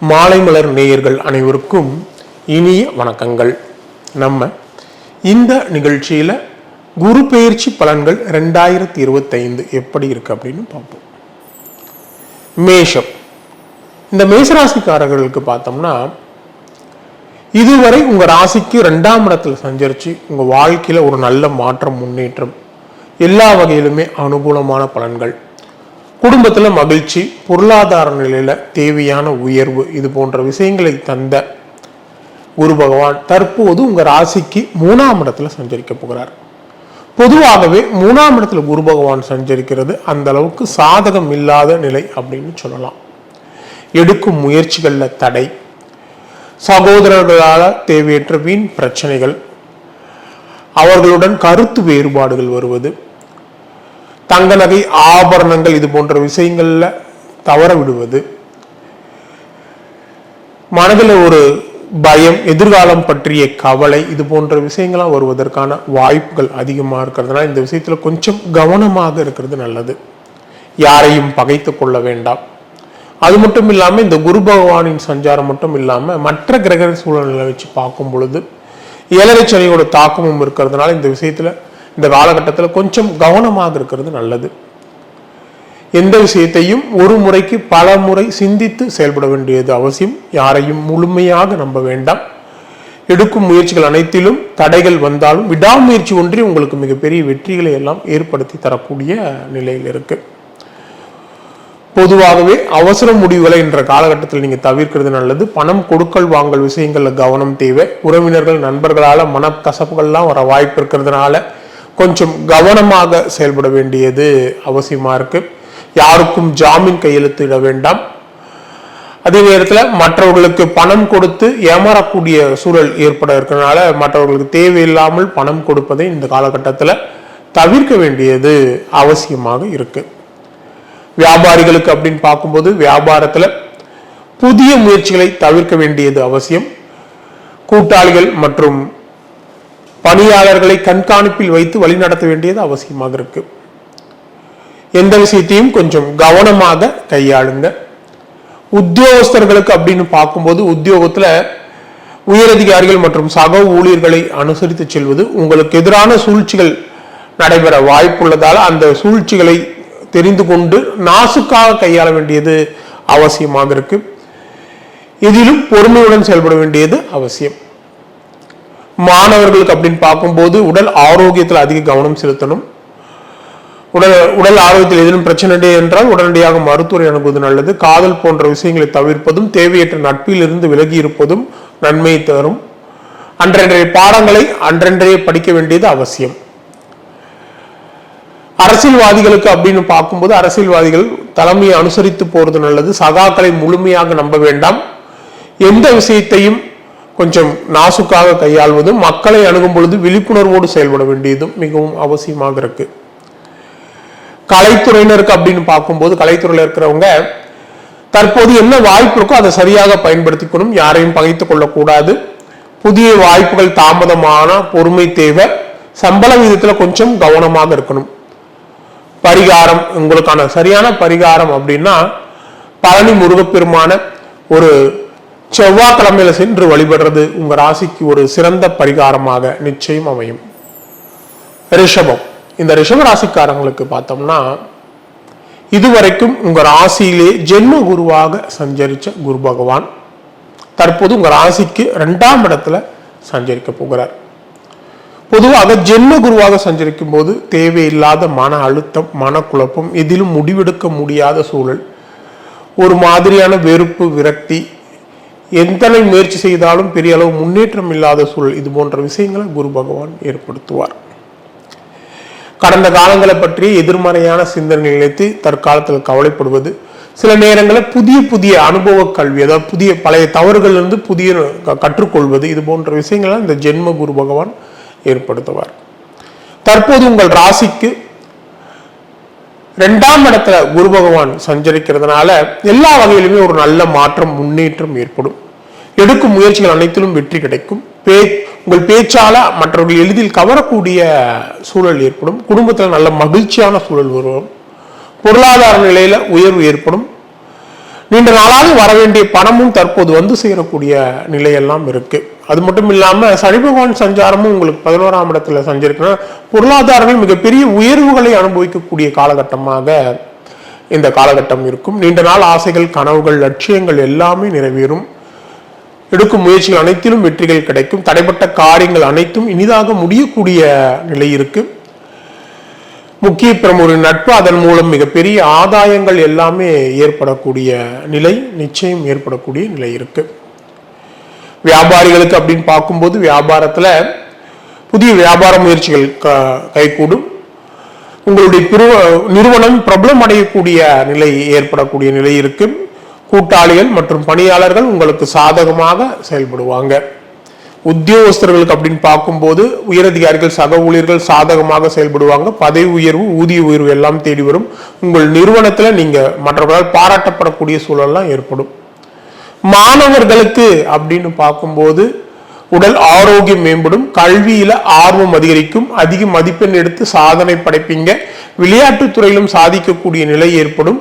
மாலை மலர் நேயர்கள் அனைவருக்கும் இனிய வணக்கங்கள். நம்ம இந்த நிகழ்ச்சியில் குரு பெயர்ச்சி பலன்கள் 2025 எப்படி இருக்கு அப்படின்னு பார்ப்போம். மேஷம். இந்த மேசராசிக்காரர்களுக்கு பார்த்தோம்னா, இதுவரை உங்க ராசிக்கு 2ஆம் இடத்துல சஞ்சரிச்சு உங்க வாழ்க்கையில ஒரு நல்ல மாற்றம், முன்னேற்றம், எல்லா வகையிலுமே அனுகூலமான பலன்கள், குடும்பத்தில் மகிழ்ச்சி, பொருளாதார நிலையில தேவையான உயர்வு, இது போன்ற விஷயங்களை தந்த குரு பகவான் தற்போது உங்க ராசிக்கு 3ஆம் இடத்துல சஞ்சரிக்க போகிறார். பொதுவாகவே 3ஆம் இடத்துல குரு பகவான் சஞ்சரிக்கிறது அந்த அளவுக்கு சாதகம் இல்லாத நிலை அப்படின்னு சொல்லலாம். எடுக்கும் முயற்சிகள்ல தடை, சகோதரர்களால தேவையற்ற வீண் பிரச்சனைகள், அவர்களுடன் கருத்து வேறுபாடுகள் வருவது, தங்க நகை ஆபரணங்கள், இது போன்ற விஷயங்கள்ல தவற விடுவது, மனதில் ஒரு பயம், எதிர்காலம் பற்றிய கவலை, இது போன்ற விஷயங்கள்லாம் வருவதற்கான வாய்ப்புகள் அதிகமாக இருக்கிறதுனால இந்த விஷயத்துல கொஞ்சம் கவனமாக இருக்கிறது நல்லது. யாரையும் பகைத்து கொள்ள வேண்டாம். அது மட்டும் இல்லாம இந்த குரு பகவானின் சஞ்சாரம் மட்டும் இல்லாம மற்ற கிரக சூழல்களை வச்சு பார்க்கும் பொழுது 7 சனியோட தாக்கமும் இருக்கிறதுனால இந்த விஷயத்துல இந்த காலகட்டத்தில் கொஞ்சம் கவனமாக இருக்கிறது நல்லது. எந்த விஷயத்தையும் ஒரு முறைக்கு பல முறை சிந்தித்து செயல்பட வேண்டியது அவசியம். யாரையும் முழுமையாக நம்ப வேண்டாம். எடுக்கும் முயற்சிகள் அனைத்திலும் தடைகள் வந்தாலும் விடாமுயற்சி ஒன்றி உங்களுக்கு மிகப்பெரிய வெற்றிகளை எல்லாம் ஏற்படுத்தி தரக்கூடிய நிலையில் இருக்கு. பொதுவாகவே அவசர முடிவுகளை என்ற காலகட்டத்தில் நீங்க தவிர்க்கிறது நல்லது. பணம் கொடுக்கல் வாங்கல் விஷயங்கள்ல கவனம் தேவை. உறவினர்கள், நண்பர்களால மனக்கசப்புகள்லாம் வர வாய்ப்பு இருக்கிறதுனால கொஞ்சம் கவனமாக செயல்பட வேண்டியது அவசியமா இருக்கு. யாருக்கும் ஜாமீன் கையெழுத்திட வேண்டாம். அதே நேரத்தில் மற்றவர்களுக்கு பணம் கொடுத்து ஏமாறக்கூடிய சூழல் ஏற்பட இருக்கிறதுனால மற்றவர்களுக்கு தேவையில்லாமல் பணம் கொடுப்பதை இந்த காலகட்டத்தில் தவிர்க்க வேண்டியது அவசியமாக இருக்கு. வியாபாரிகளுக்கு அப்படின்னு பார்க்கும்போது வியாபாரத்துல புதிய முயற்சிகளை தவிர்க்க வேண்டியது அவசியம். கூட்டாளிகள் மற்றும் பணியாளர்களை கண்காணிப்பில் வைத்து வழிநடத்த வேண்டியது அவசியமாக இருக்கு. எந்த விஷயத்தையும் கொஞ்சம் கவனமாக கையாளுங்க. உத்தியோகஸ்தர்களுக்கு அப்படின்னு பார்க்கும்போது உத்தியோகத்துல உயரதிகாரிகள் மற்றும் சக ஊழியர்களை அனுசரித்து செல்வது, உங்களுக்கு எதிரான சூழ்ச்சிகள் நடைபெற வாய்ப்புள்ளதால் அந்த சூழ்ச்சிகளை தெரிந்து கொண்டு நாசுக்காக கையாள வேண்டியது அவசியமாக இருக்கு. இதிலும் பொறுமையுடன் செயல்பட வேண்டியது அவசியம். மாணவர்களுக்கு அப்படின்னு பார்க்கும்போது உடல் ஆரோக்கியத்தில் அதிக கவனம் செலுத்தணும். உடல் ஆரோக்கியத்தில் எதிலும் பிரச்சனை என்றால் உடனடியாக மருத்துவரை அணுகுவது நல்லது. காதல் போன்ற விஷயங்களை தவிர்ப்பதும் தேவையற்ற நட்பில் இருந்து விலகி இருப்பதும் நன்மையை தரும். அன்றன்றைய பாடங்களை அன்றன்றைய படிக்க வேண்டியது அவசியம். அரசியல்வாதிகளுக்கு அப்படின்னு பார்க்கும்போது அரசியல்வாதிகள் தலைமையை அனுசரித்து போறது நல்லது. சகாக்களை முழுமையாக நம்ப வேண்டாம். எந்த விஷயத்தையும் கொஞ்சம் நாசுக்காக கையாள்வதும் மக்களை அணுகும் பொழுது விழிப்புணர்வோடு செயல்பட வேண்டியதும் மிகவும் அவசியமாக இருக்கு. கலைத்துறையினருக்கு அப்படின்னு பார்க்கும்போது கலைத்துறையில் இருக்கிறவங்க தற்போது என்ன வாய்ப்பு இருக்கோ அதை சரியாக பயன்படுத்திக்கணும். யாரையும் பகைத்துக் கொள்ளக்கூடாது. புதிய வாய்ப்புகள் தாமதமான பொறுமை தேவை. சம்பள விதத்துல கொஞ்சம் கவனமாக இருக்கணும். பரிகாரம், உங்களுக்கான சரியான பரிகாரம் அப்படின்னா பழனி முருகப்பெருமான ஒரு செவ்வாய்க்கிழமையில சென்று வழிபடுறது உங்க ராசிக்கு ஒரு சிறந்த பரிகாரமாக நிச்சயம் அமையும். ரிஷபம். இந்த ரிஷப ராசிக்காரங்களுக்கு பார்த்தோம்னா இதுவரைக்கும் உங்க ராசியிலே ஜென்ம குருவாக சஞ்சரிச்ச குரு பகவான் தற்போது உங்க ராசிக்கு 2ஆம் இடத்துல சஞ்சரிக்க போகிறார். பொதுவாக ஜென்ம குருவாக சஞ்சரிக்கும் போது தேவையில்லாத மன அழுத்தம், மனக்குழப்பம், எதிலும் முடிவெடுக்க முடியாத சூழல், ஒரு மாதிரியான வெறுப்பு, விரக்தி, எத்தனை முயற்சி செய்தாலும் பெரிய அளவு முன்னேற்றம் இல்லாத சூழல், இது போன்ற விஷயங்களை குரு பகவான் ஏற்படுத்துவார். கடந்த காலங்களை பற்றி எதிர்மறையான சிந்தனை நிலைத்து தற்காலத்தில் கவலைப்படுவது, சில நேரங்களில் புதிய அனுபவ கல்வி, அதாவது பழைய தவறுகளிலிருந்து புதிய கற்றுக்கொள்வது, இது போன்ற விஷயங்களை இந்த ஜென்ம குரு பகவான் ஏற்படுத்துவார். தற்போது உங்கள் ராசிக்கு 2ஆம் இடத்துல குரு பகவான் சஞ்சரிக்கிறதுனால எல்லா வகையிலுமே ஒரு நல்ல மாற்றம், முன்னேற்றம் ஏற்படும். எடுக்கும் முயற்சிகள் அனைத்திலும் வெற்றி கிடைக்கும். உங்கள் பேச்சால மற்றவர்கள் எளிதில் கவரக்கூடிய சூழல் ஏற்படும். குடும்பத்தில் நல்ல மகிழ்ச்சியான சூழல் வரும். பொருளாதார நிலையில உயர்வு ஏற்படும். நீண்ட நாளாக வர வேண்டிய பணமும் தற்போது வந்து சேரக்கூடிய நிலையெல்லாம் இருக்கு. அது மட்டும் இல்லாம சனி பகவான் சஞ்சாரமும் உங்களுக்கு 11ஆம் இடத்துல சஞ்சரிக்குன்னா பொருளாதாரங்கள் மிகப்பெரிய உயர்வுகளை அனுபவிக்கக்கூடிய காலகட்டமாக இந்த காலகட்டம் இருக்கும். நீண்ட நாள் ஆசைகள், கனவுகள், லட்சியங்கள் எல்லாமே நிறைவேறும். எடுக்கும் முயற்சிகள் அனைத்திலும் வெற்றிகள் கிடைக்கும். தடைப்பட்ட காரியங்கள் அனைத்தும் இனிதாக முடியக்கூடிய நிலை இருக்கு. முக்கிய பிரமுகரின் நட்பு, அதன் மூலம் மிகப்பெரிய ஆதாயங்கள் எல்லாமே ஏற்படக்கூடிய நிலை நிச்சயம் ஏற்படக்கூடிய நிலை இருக்கு. வியாபாரிகளுக்கு அப்படின்னு பார்க்கும்போது வியாபாரத்துல புதிய வியாபார முயற்சிகள் கைகூடும். உங்களுடைய நிறுவனம் பிரபலம் அடையக்கூடிய நிலை ஏற்படக்கூடிய நிலை இருக்கு. கூட்டாளிகள் மற்றும் பணியாளர்கள் உங்களுக்கு சாதகமாக செயல்படுவாங்க. உத்தியோகஸ்தர்களுக்கு அப்படின்னு பார்க்கும்போது உயரதிகாரிகள், சக ஊழியர்கள் சாதகமாக செயல்படுவாங்க. பதவி உயர்வு, ஊதிய உயர்வு எல்லாம் தேடி வரும். உங்கள் நிறுவனத்துல நீங்க மற்றவர்களால் பாராட்டப்படக்கூடிய சூழல்லாம் ஏற்படும். மாணவர்களுக்கு அப்படின்னு பார்க்கும்போது உடல் ஆரோக்கியம் மேம்படும். கல்வியில ஆர்வம் அதிகரிக்கும். அதிக மதிப்பெண் எடுத்து சாதனை படைப்பீங்க. விளையாட்டுத் துறையிலும் சாதிக்கக்கூடிய நிலை ஏற்படும்.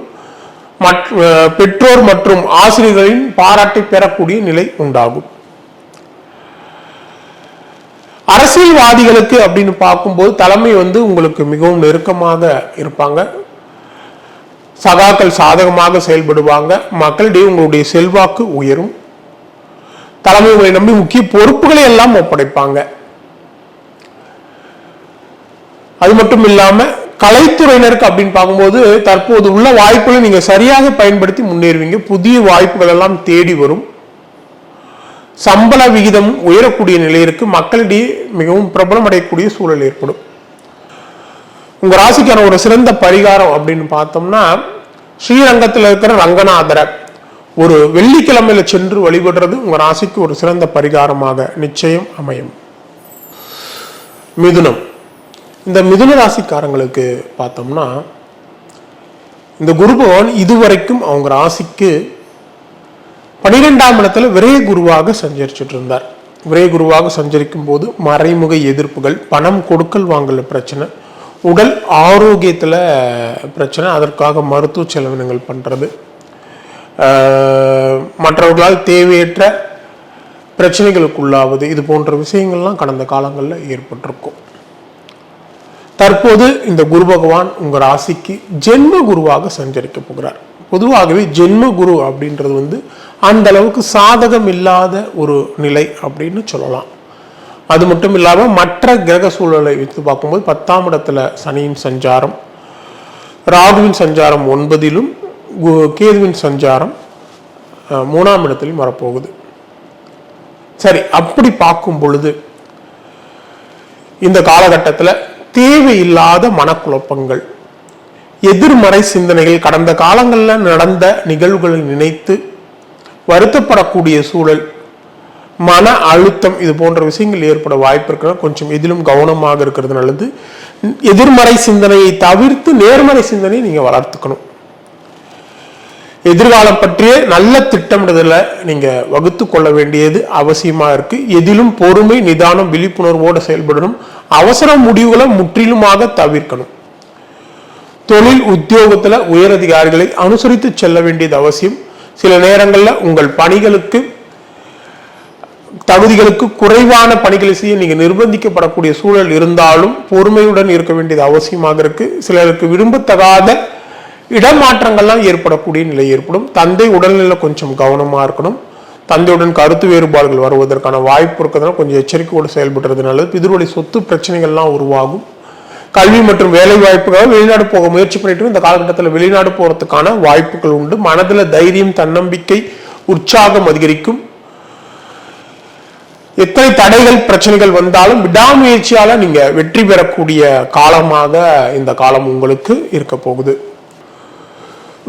பெற்றோர் மற்றும் ஆசிரியர்களின் பாராட்டை பெறக்கூடிய நிலை உண்டாகும். அரசியல்வாதிகளுக்கு அப்படின்னு பார்க்கும்போது தலைமை உங்களுக்கு மிகவும் நெருக்கமாக இருப்பாங்க. சகாக்கள் சாதகமாக செயல்படுவாங்க. மக்களிடையே உங்களுடைய செல்வாக்கு உயரும். தலைமை உங்களை நம்பி முக்கிய பொறுப்புகளை எல்லாம் ஒப்படைப்பாங்க. அது மட்டும் இல்லாம கலைத்துறையினருக்கு அப்படின்னு பார்க்கும்போது தற்போது உள்ள வாய்ப்புகளை நீங்க சரியாக பயன்படுத்தி முன்னேறுவீங்க. புதிய வாய்ப்புகள் எல்லாம் தேடி வரும். சம்பள விகிதம் உயரக்கூடிய நிலையிற்கு மக்களிடையே மிகவும் பிரபலம் அடையக்கூடிய சூழல் ஏற்படும். உங்க ராசிக்கான ஒரு சிறந்த பரிகாரம் அப்படின்னு பார்த்தோம்னா ஸ்ரீரங்கத்தில் இருக்கிற ரங்கநாதரை ஒரு வெள்ளிக்கிழமையில சென்று வழிபடுறது உங்க ராசிக்கு ஒரு சிறந்த பரிகாரமாக நிச்சயம் அமையும். மிதுனம். இந்த மிதுன ராசிக்காரங்களுக்கு பார்த்தோம்னா இந்த குரு பகவான் இதுவரைக்கும் அவங்க ராசிக்கு 12ஆம் இடத்துல விரய குருவாக சஞ்சரிச்சுட்டு இருந்தார். விரய குருவாக சஞ்சரிக்கும் போது மறைமுக எதிர்ப்புகள், பணம் கொடுக்கல் வாங்கல பிரச்சனை, உடல் ஆரோக்கியத்துல பிரச்சனை, அதற்காக மருத்துவ செலவினங்கள் பண்றது, மற்றவர்களால் தேவையற்ற பிரச்சனைகளுக்குள்ளாவது, இது போன்ற விஷயங்கள்லாம் கடந்த காலங்களில் ஏற்பட்டிருக்கும். தற்போது இந்த குரு பகவான் உங்க ராசிக்கு ஜென்ம குருவாக சஞ்சரிக்க போகிறார். பொதுவாகவே ஜென்ம குரு அப்படின்றது அந்த அளவுக்கு சாதகம் இல்லாத ஒரு நிலை அப்படின்னு சொல்லலாம். அது மட்டும் இல்லாமல் மற்ற கிரக சூழலை வைத்து பார்க்கும்போது 10ஆம் இடத்துல சனியின் சஞ்சாரம், ராகுவின் சஞ்சாரம் 9லும், கேதுவின் சஞ்சாரம் 3ஆம் இடத்திலும் வரப்போகுது. சரி, அப்படி பார்க்கும் பொழுது இந்த காலகட்டத்தில் தேவையில்லாத மனக்குழப்பங்கள், எதிர்மறை சிந்தனைகள், கடந்த காலங்களில் நடந்த நிகழ்வுகளை நினைத்து வருத்தப்படக்கூடிய சூழல், மன அழுத்தம், இது போன்ற விஷயங்கள் ஏற்பட வாய்ப்பு இருக்கிற கொஞ்சம் எதிலும் கவனமாக இருக்கிறது நல்லது. எதிர்மறை சிந்தனையை தவிர்த்து நேர்மறை சிந்தனையை நீங்க வளர்த்துக்கணும். எதிர்காலம் பற்றிய நல்ல திட்டமிடுதலை நீங்க வகுத்து கொள்ள வேண்டியது அவசியமா இருக்கு. எதிலும் பொறுமை, நிதானம், விழிப்புணர்வோடு செயல்படணும். அவசர முடிவுகளை முற்றிலுமாக தவிர்க்கணும். தொழில் உத்தியோகத்துல உயரதிகாரிகளை அனுசரித்து செல்ல வேண்டியது அவசியம். சில நேரங்களில் உங்கள் பணிகளுக்கு, தகுதிகளுக்கு குறைவான பணிகளை செய்ய நீங்க நிர்பந்திக்கப்படக்கூடிய சூழல் இருந்தாலும் பொறுமையுடன் இருக்க வேண்டியது அவசியமாக இருக்கு. சிலருக்கு விரும்பத்தகாத இடமாற்றங்கள்லாம் ஏற்படக்கூடிய நிலை ஏற்படும். தந்தை உடல்நிலை கொஞ்சம் கவனமா இருக்கணும். தந்தையுடன் கருத்து வேறுபாடுகள் வருவதற்கான வாய்ப்பு இருக்கிறதுனால கொஞ்சம் எச்சரிக்கையோடு செயல்படுறது நல்லது. பிதிர்வழி சொத்து பிரச்சனைகள்லாம் உருவாகும். கல்வி மற்றும் வேலை வாய்ப்புகள் வெளிநாடு போக முயற்சி பண்ணிட்டு இந்த காலகட்டத்தில் வெளிநாடு போறதுக்கான வாய்ப்புகள் உண்டு. மனதுல தைரியம், தன்னம்பிக்கை, உற்சாகம் அதிகரிக்கும். எத்தனை தடைகள், பிரச்சனைகள் வந்தாலும் விடாமுயற்சியால நீங்க வெற்றி பெறக்கூடிய காலமாக இந்த காலம் உங்களுக்கு இருக்க போகுது.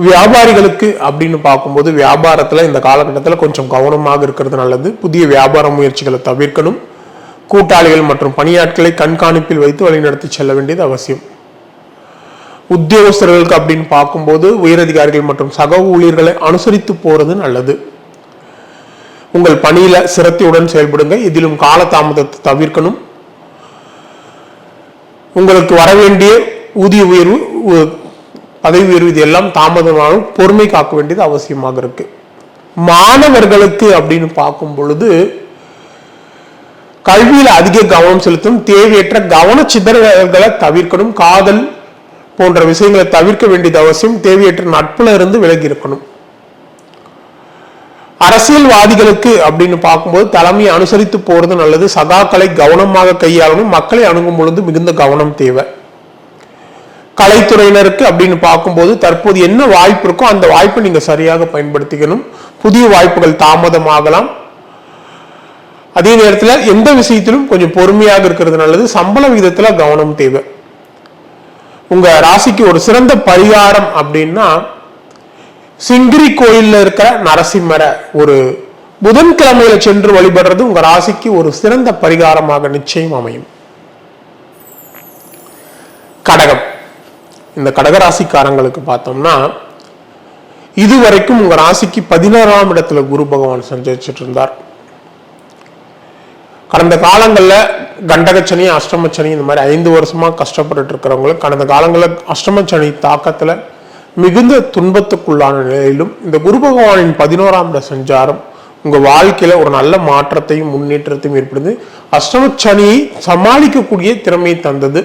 வியாபாரிகளுக்கு அப்படின்னு பார்க்கும்போது வியாபாரத்துல இந்த காலகட்டத்தில் கொஞ்சம் கவனமாக இருக்கிறது நல்லது. புதிய வியாபார முயற்சிகளை தவிர்க்கணும். கூட்டாளிகள் மற்றும் பணியாட்களை கண்காணிப்பில் வைத்து வழிநடத்தி செல்ல வேண்டியது அவசியம். உத்தியோகஸ்தர்களுக்கு அப்படின்னு பார்க்கும்போது உயரதிகாரிகள் மற்றும் சக ஊழியர்களை அனுசரித்து போறது நல்லது. உங்கள் பணியில சிரத்தையுடன் செயல்படுங்க. இதிலும் காலதாமதத்தை தவிர்க்கணும். உங்களுக்கு வரவேண்டிய ஊதிய உயர்வு பதவி உயர்வு இது எல்லாம் தாமதமாகவும் பொறுமை காக்க வேண்டியது அவசியமாக இருக்கு. மாணவர்களுக்கு அப்படின்னு பார்க்கும் பொழுது கல்வியில அதிக கவனம் செலுத்தும், தேவையற்ற கவன சிதறல்களை தவிர்க்கணும், காதல் போன்ற விஷயங்களை தவிர்க்க வேண்டியது அவசியம், தேவையற்ற நட்புல இருந்து விலகி இருக்கணும். அரசியல்வாதிகளுக்கு அப்படின்னு பார்க்கும்போது தலைமையை அனுசரித்து போறது நல்லது, சகாக்களை கவனமாக கையாளணும், மக்களை அணுகும் பொழுது மிகுந்த கவனம் தேவை. கலைத்துறையினருக்கு அப்படின்னு பார்க்கும்போது தற்போது என்ன வாய்ப்பு இருக்கோ அந்த வாய்ப்பை நீங்க சரியாக பயன்படுத்திக்கணும், புதிய வாய்ப்புகள் தாமதமாகலாம். அதே நேரத்தில் எந்த விஷயத்திலும் கொஞ்சம் பொறுமையாக இருக்கிறது நல்லது, சம்பள விகிதத்துல கவனம் தேவை. உங்க ராசிக்கு ஒரு சிறந்த பரிகாரம் அப்படின்னா சிங்கிரி கோயில்ல இருக்கிற நரசிம்மரை ஒரு புதன்கிழமையில சென்று வழிபடுறது உங்க ராசிக்கு ஒரு சிறந்த பரிகாரமாக நிச்சயம் அமையும். கடகம், இந்த கடகராசிக்காரங்களுக்கு பார்த்தோம்னா இதுவரைக்கும் உங்க ராசிக்கு 11ஆம் இடத்துல குரு பகவான் சஞ்சரிச்சுட்டு இருந்தார். கடந்த காலங்களில் கண்டகச்சனி அஷ்டமச்சனி இந்த மாதிரி 5 வருஷமா கஷ்டப்பட்டு இருக்கிறவங்களுக்கு கடந்த காலங்களில் அஷ்டமச்சனி தாக்கத்துல மிகுந்த துன்பத்துக்குள்ளான நிலையிலும் இந்த குரு பகவானின் 11ஆம் இட சஞ்சாரம் உங்க வாழ்க்கையில ஒரு நல்ல மாற்றத்தையும் முன்னேற்றத்தையும் ஏற்படுது. அஷ்டமச்சனியை சமாளிக்கக்கூடிய திறமையை தந்தது.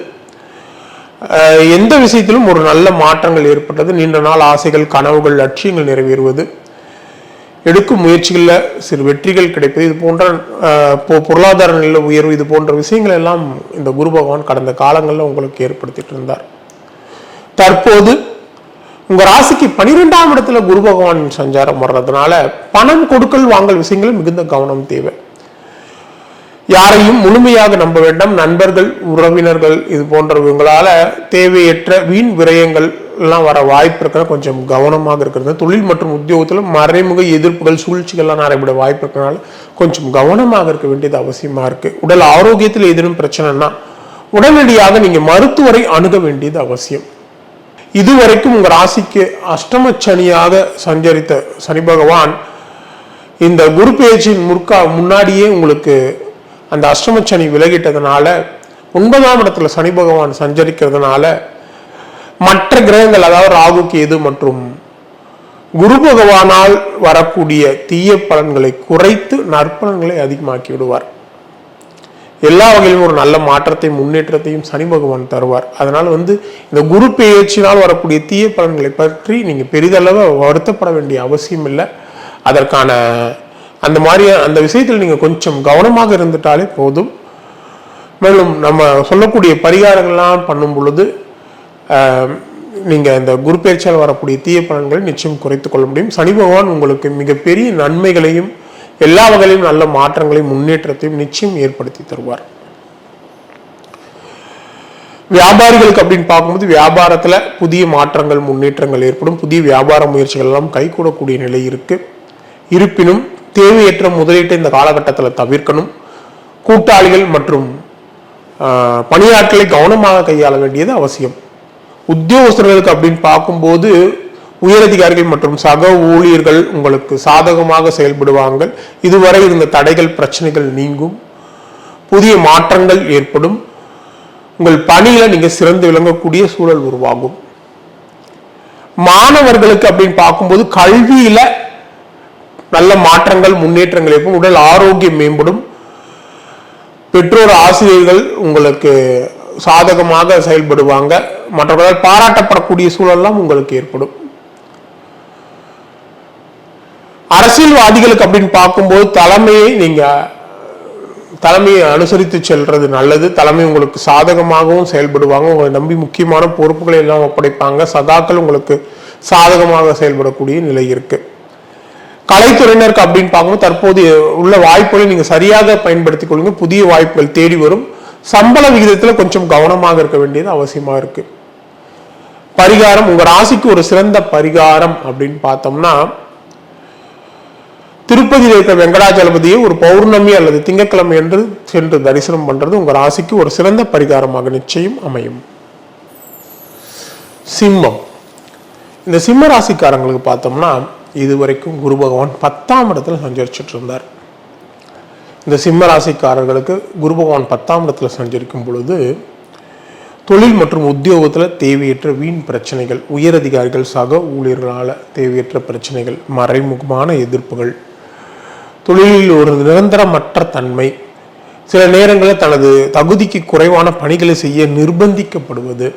எந்த விஷயத்திலும் ஒரு நல்ல மாற்றங்கள் ஏற்பட்டது. நீண்ட நாள் ஆசைகள், கனவுகள், லட்சியங்கள் நிறைவேறுவது, எடுக்கும் முயற்சிகளில் சிறு வெற்றிகள் கிடைப்பது, இது போன்ற பொருளாதார நிலை உயர்வு, இது போன்ற விஷயங்கள் எல்லாம் இந்த குரு பகவான் கடந்த காலங்களில் உங்களுக்கு ஏற்படுத்திட்டு இருந்தார். தற்போது உங்க ராசிக்கு 12ஆம் இடத்துல குரு பகவான் சஞ்சாரம் வர்றதுனால பணம் கொடுக்கல் வாங்கல் விஷயங்களும் மிகுந்த கவனம் தேவை. யாரையும் முழுமையாக நம்ப வேண்டாம். நண்பர்கள், உறவினர்கள் இது போன்றவங்களால தேவையற்ற வீண் விரயங்கள் எல்லாம் வர வாய்ப்பு இருக்கிற கொஞ்சம் கவனமாக இருக்கிறது. தொழில் மற்றும் உத்தியோகத்தில் மறைமுக எதிர்ப்புகள், சூழ்ச்சிகள்லாம் நடைபெற வாய்ப்பு இருக்கிறனால கொஞ்சம் கவனமாக இருக்க வேண்டியது அவசியமா இருக்கு. உடல் ஆரோக்கியத்தில் ஏதேனும் பிரச்சனைனா உடனடியாக நீங்க மருத்துவரை அணுக வேண்டியது அவசியம். இதுவரைக்கும் உங்க ராசிக்கு அஷ்டமச்சனியாக சஞ்சரித்த சனி பகவான் இந்த குரு பெயர்ச்சியின் முன்னாடியே உங்களுக்கு அந்த அஷ்டமச்சனி விலகிட்டதுனால 9ஆம் இடத்துல சனி பகவான் சஞ்சரிக்கிறதுனால மற்ற கிரகங்கள், அதாவது ராகு, கேது மற்றும் குரு பகவானால் வரக்கூடிய தீய பலன்களை குறைத்து நற்பலன்களை அதிகமாக்கி விடுவார். எல்லா வகையிலும் ஒரு நல்ல மாற்றத்தை, முன்னேற்றத்தையும் சனி பகவான் தருவார். அதனால இந்த குரு பெயர்ச்சினால் வரக்கூடிய தீய பலன்களை பற்றி நீங்க பெரிதளவு வருத்தப்பட வேண்டிய அவசியம் இல்லை. அதற்கான அந்த விஷயத்தில் நீங்க கொஞ்சம் கவனமாக இருந்துட்டாலே போதும். மேலும் நம்ம சொல்லக்கூடிய பரிகாரங்கள்லாம் பண்ணும் பொழுது நீங்க இந்த குரு பெயர்ச்சியால் வரக்கூடிய தீய பலன்களை நிச்சயம் குறைத்துக் கொள்ள முடியும். சனி பகவான் உங்களுக்கு மிகப்பெரிய நன்மைகளையும் எல்லா வகையிலும் நல்ல மாற்றங்களையும் முன்னேற்றத்தையும் நிச்சயம் ஏற்படுத்தி தருவார். வியாபாரிகளுக்கு அப்படின்னு பார்க்கும்போது வியாபாரத்துல புதிய மாற்றங்கள், முன்னேற்றங்கள் ஏற்படும். புதிய வியாபார முயற்சிகள் எல்லாம் கைகூடக்கூடிய நிலை இருக்கு. இருப்பினும் தேவையற்ற முதலீட்டை இந்த காலகட்டத்தில் தவிர்க்கணும். கூட்டாளிகள் மற்றும் பணியாட்களை கவனமாக கையாள வேண்டியது அவசியம். உத்தியோகஸ்தர்களுக்கு அப்படின்னு பார்க்கும்போது உயரதிகாரிகள் மற்றும் சக ஊழியர்கள் உங்களுக்கு சாதகமாக செயல்படுவாங்க. இதுவரை இருந்த தடைகள், பிரச்சனைகள் நீங்கும். புதிய மாற்றங்கள் ஏற்படும். உங்கள் பணியில நீங்க சிறந்து விளங்கக்கூடிய சூழல் உருவாகும். மாணவர்களுக்கு அப்படின்னு பார்க்கும்போது கல்வியில நல்ல மாற்றங்கள், முன்னேற்றங்கள் ஏற்படும். உடல் ஆரோக்கியம் மேம்படும். பெற்றோர், ஆசிரியர்கள் உங்களுக்கு சாதகமாக செயல்படுவாங்க. மற்றவர்களால் பாராட்டப்படக்கூடிய சூழல்லாம் உங்களுக்கு ஏற்படும். அரசியல்வாதிகளுக்கு அப்படின்னு பார்க்கும்போது தலைமையை அனுசரித்து செல்றது நல்லது. தலைமை உங்களுக்கு சாதகமாகவும் செயல்படுவாங்க. உங்களை நம்பி முக்கியமான பொறுப்புகளை எல்லாம் ஒப்படைப்பாங்க. சகாக்கள் உங்களுக்கு சாதகமாக செயல்படக்கூடிய நிலை இருக்கு. கலைத்துறையினருக்கு அப்படின்னு பார்க்கும்போது தற்போது உள்ள வாய்ப்புகளை நீங்க சரியாக பயன்படுத்திக் கொள்ளுங்க. புதிய வாய்ப்புகள் தேடி வரும். சம்பள விகிதத்துல கொஞ்சம் கவனமாக இருக்க வேண்டியது அவசியமா இருக்கு. பரிகாரம், உங்க ராசிக்கு ஒரு சிறந்த பரிகாரம் அப்படின்னு பார்த்தோம்னா திருப்பதியில் இருக்கிற வெங்கடாஜலபதியை ஒரு பௌர்ணமி அல்லது திங்கட்கிழமை என்று சென்று தரிசனம் பண்றது உங்க ராசிக்கு ஒரு சிறந்த பரிகாரமாக நிச்சயம் அமையும். சிம்மம், இந்த சிம்ம ராசிக்காரங்களுக்கு பார்த்தோம்னா இதுவரைக்கும் குரு பகவான் 10ஆம் இடத்துல சஞ்சரிச்சுட்டு இருந்தார். இந்த சிம்ம ராசிக்காரர்களுக்கு குரு பகவான் 10ஆம் இடத்துல சஞ்சரிக்கும் பொழுது தொழில் மற்றும் உத்தியோகத்தில் தேவையற்ற வீண் பிரச்சனைகள், உயரதிகாரிகள் சக ஊழியர்களால் தேவையற்ற பிரச்சனைகள், மறைமுகமான எதிர்ப்புகள், தொழிலில் ஒரு நிரந்தரமற்ற தன்மை, சில நேரங்களில் தனது தகுதிக்கு குறைவான பணிகளை செய்ய நிர்பந்திக்கப்படுவது,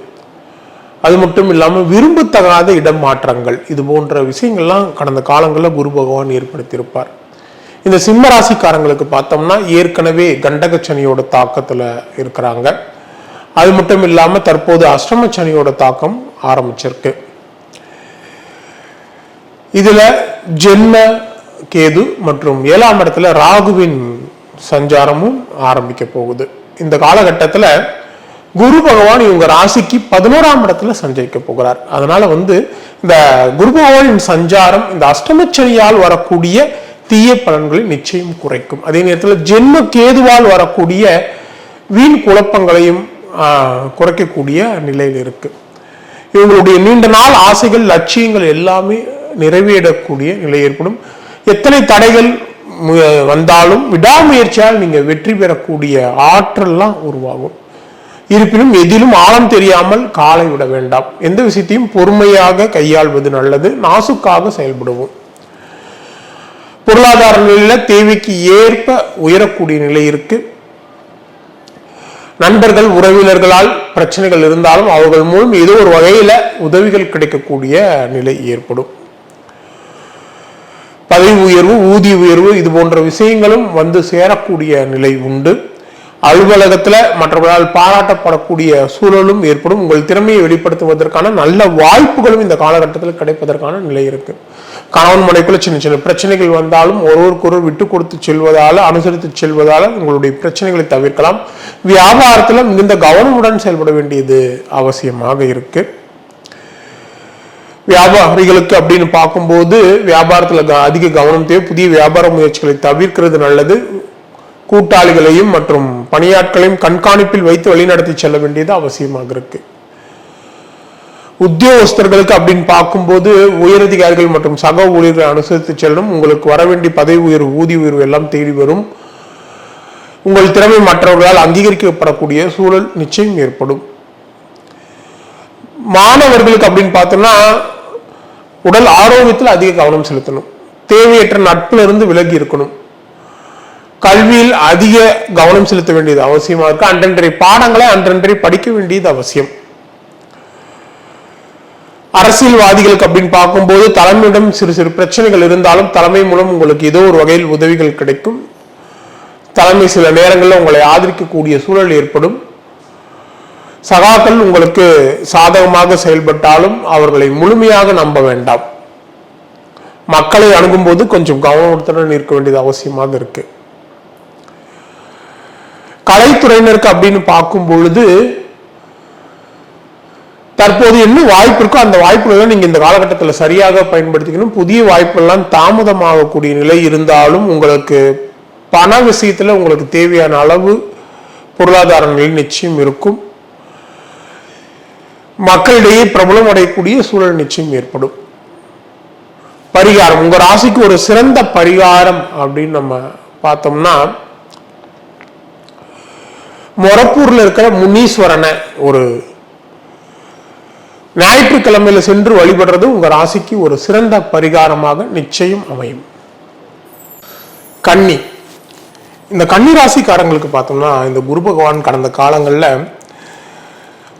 அது மட்டும் இல்லாமல் விரும்பத்தகாத இடமாற்றங்கள், இது போன்ற விஷயங்கள்லாம் கடந்த காலங்களில் குரு பகவான் ஏற்படுத்தியிருப்பார். இந்த சிம்ம ராசிக்காரங்களுக்கு பார்த்தோம்னா ஏற்கனவே கண்டகச்சனியோட தாக்கத்தில் இருக்கிறாங்க. அது மட்டும் இல்லாமல் தற்போது அஷ்டம சனியோட தாக்கம் ஆரம்பிச்சிருக்கு. இதுல ஜென்ம கேது மற்றும் 7ஆம் இடத்துல ராகுவின் சஞ்சாரமும் ஆரம்பிக்க போகுது. இந்த காலகட்டத்தில் குரு பகவான் இவங்க ராசிக்கு 11ஆம் இடத்துல சஞ்சரிக்க போகிறார். அதனால இந்த குரு பகவானின் சஞ்சாரம் இந்த அஷ்டமச்சனியால் வரக்கூடிய தீய பலன்களை நிச்சயம் குறைக்கும். அதே நேரத்தில் ஜென்ம கேதுவால் வரக்கூடிய வீண் குழப்பங்களையும் குறைக்கக்கூடிய நிலையில் இருக்கு. இவங்களுடைய நீண்ட நாள் ஆசைகள், லட்சியங்கள் எல்லாமே நிறைவேறக்கூடிய நிலை ஏற்படும். எத்தனை தடைகள் வந்தாலும் விடாமுயற்சியால் நீங்க வெற்றி பெறக்கூடிய ஆற்றல்லாம் உருவாகும். இருப்பினும் எதிலும் ஆழம் தெரியாமல் காலை விட வேண்டாம். எந்த விஷயத்தையும் பொறுமையாக கையாள்வது நல்லது. நாசுக்காக செயல்படுவோம். பொருளாதார நிலையில தேவைக்கு ஏற்ப உயரக்கூடிய நிலை இருக்கு. நண்பர்கள் உறவினர்களால் பிரச்சனைகள் இருந்தாலும் அவர்கள் மூலம் ஏதோ ஒரு வகையில உதவிகள் கிடைக்கக்கூடிய நிலை ஏற்படும். பதவி உயர்வு, ஊதிய உயர்வு, இது போன்ற விஷயங்களும் சேரக்கூடிய நிலை உண்டு. அலுவலகத்துல மற்றவர்களால் பாராட்டப்படக்கூடிய சூழலும் ஏற்படும். உங்கள் திறமையை வெளிப்படுத்துவதற்கான நல்ல வாய்ப்புகளும் இந்த காலகட்டத்தில் கிடைப்பதற்கான நிலை இருக்கு. கணவன் மனைக்குள்ள சின்ன சின்ன பிரச்சனைகள் வந்தாலும் ஒருவருக்கொருவர் விட்டு கொடுத்து செல்வதால, அனுசரித்து செல்வதால உங்களுடைய பிரச்சனைகளை தவிர்க்கலாம். வியாபாரத்துல மிகுந்த கவனமுடன் செயல்பட வேண்டியது அவசியமாக இருக்கு. வியாபாரிகளுக்கு அப்படின்னு பார்க்கும்போது வியாபாரத்துல அதிக கவனம் தேவை. புதிய வியாபார முயற்சிகளை தவிர்க்கிறது நல்லது. கூட்டாளிகளையும் மற்றும் பணியாட்களையும் கண்காணிப்பில் வைத்து வழிநடத்தி செல்ல வேண்டியது அவசியமாக இருக்கு. உத்தியோகஸ்தர்களுக்கு அப்படின்னு பார்க்கும்போது உயரதிகாரிகள் மற்றும் சக ஊழியர்களை அனுசரித்து செல்லும். உங்களுக்கு வர வேண்டிய பதவி உயர்வு, ஊதிய உயர்வு எல்லாம் தேடி வரும். உங்கள் திறமை மற்றவர்களால் அங்கீகரிக்கப்படக்கூடிய சூழல் நிச்சயம் ஏற்படும். மாணவர்களுக்கு அப்படின்னு பார்த்தோம்னா உடல் ஆரோக்கியத்தில் அதிக கவனம் செலுத்தணும். தேவையற்ற நட்புல இருந்து விலகி இருக்கணும். கல்வியில் அதிக கவனம் செலுத்த வேண்டியது அவசியமா இருக்கு. அன்றன்றைய பாடங்களை அன்றன்றை படிக்க வேண்டியது அவசியம். அரசியல்வாதிகளுக்கு அப்படின்னு பார்க்கும்போது தலைமையிடம் சிறு சிறு பிரச்சனைகள் இருந்தாலும் தலைமை மூலம் உங்களுக்கு ஏதோ ஒரு வகையில் உதவிகள் கிடைக்கும். தலைமை சில நேரங்களில் உங்களை ஆதரிக்கக்கூடிய சூழல் ஏற்படும். சகாக்கள் உங்களுக்கு சாதகமாக செயல்பட்டாலும் அவர்களை முழுமையாக நம்ப வேண்டாம். மக்களை அணுகும்போது கொஞ்சம் கவனத்துடன் இருக்க வேண்டியது அவசியமாக இருக்கு. கலைத்துறையினருக்கு அப்படின்னு பார்க்கும் பொழுது தற்போது என்ன வாய்ப்பு இருக்கோ அந்த வாய்ப்புகளை நீங்க இந்த காலகட்டத்தில் சரியாக பயன்படுத்திக்கணும். புதிய வாய்ப்புகள்லாம் தாமதமாகக்கூடிய நிலை இருந்தாலும் உங்களுக்கு பண விஷயத்துல உங்களுக்கு தேவையான அளவு பொருளாதார நிலை நிச்சயம் இருக்கும். மக்களிடையே பிரபலம் அடையக்கூடிய சூழல் நிச்சயம் ஏற்படும். பரிகாரம், உங்க ராசிக்கு ஒரு சிறந்த பரிகாரம் அப்படின்னு நம்ம பார்த்தோம்னா மொரப்பூர்ல இருக்கிற முனீஸ்வரனை ஒரு ஞாயிற்றுக்கிழமையில சென்று வழிபடுறது உங்க ராசிக்கு ஒரு சிறந்த பரிகாரமாக நிச்சயம் அமையும். கன்னி, இந்த கன்னி ராசிக்காரங்களுக்கு பார்த்தோம்னா இந்த குரு பகவான் கடந்த காலங்களில்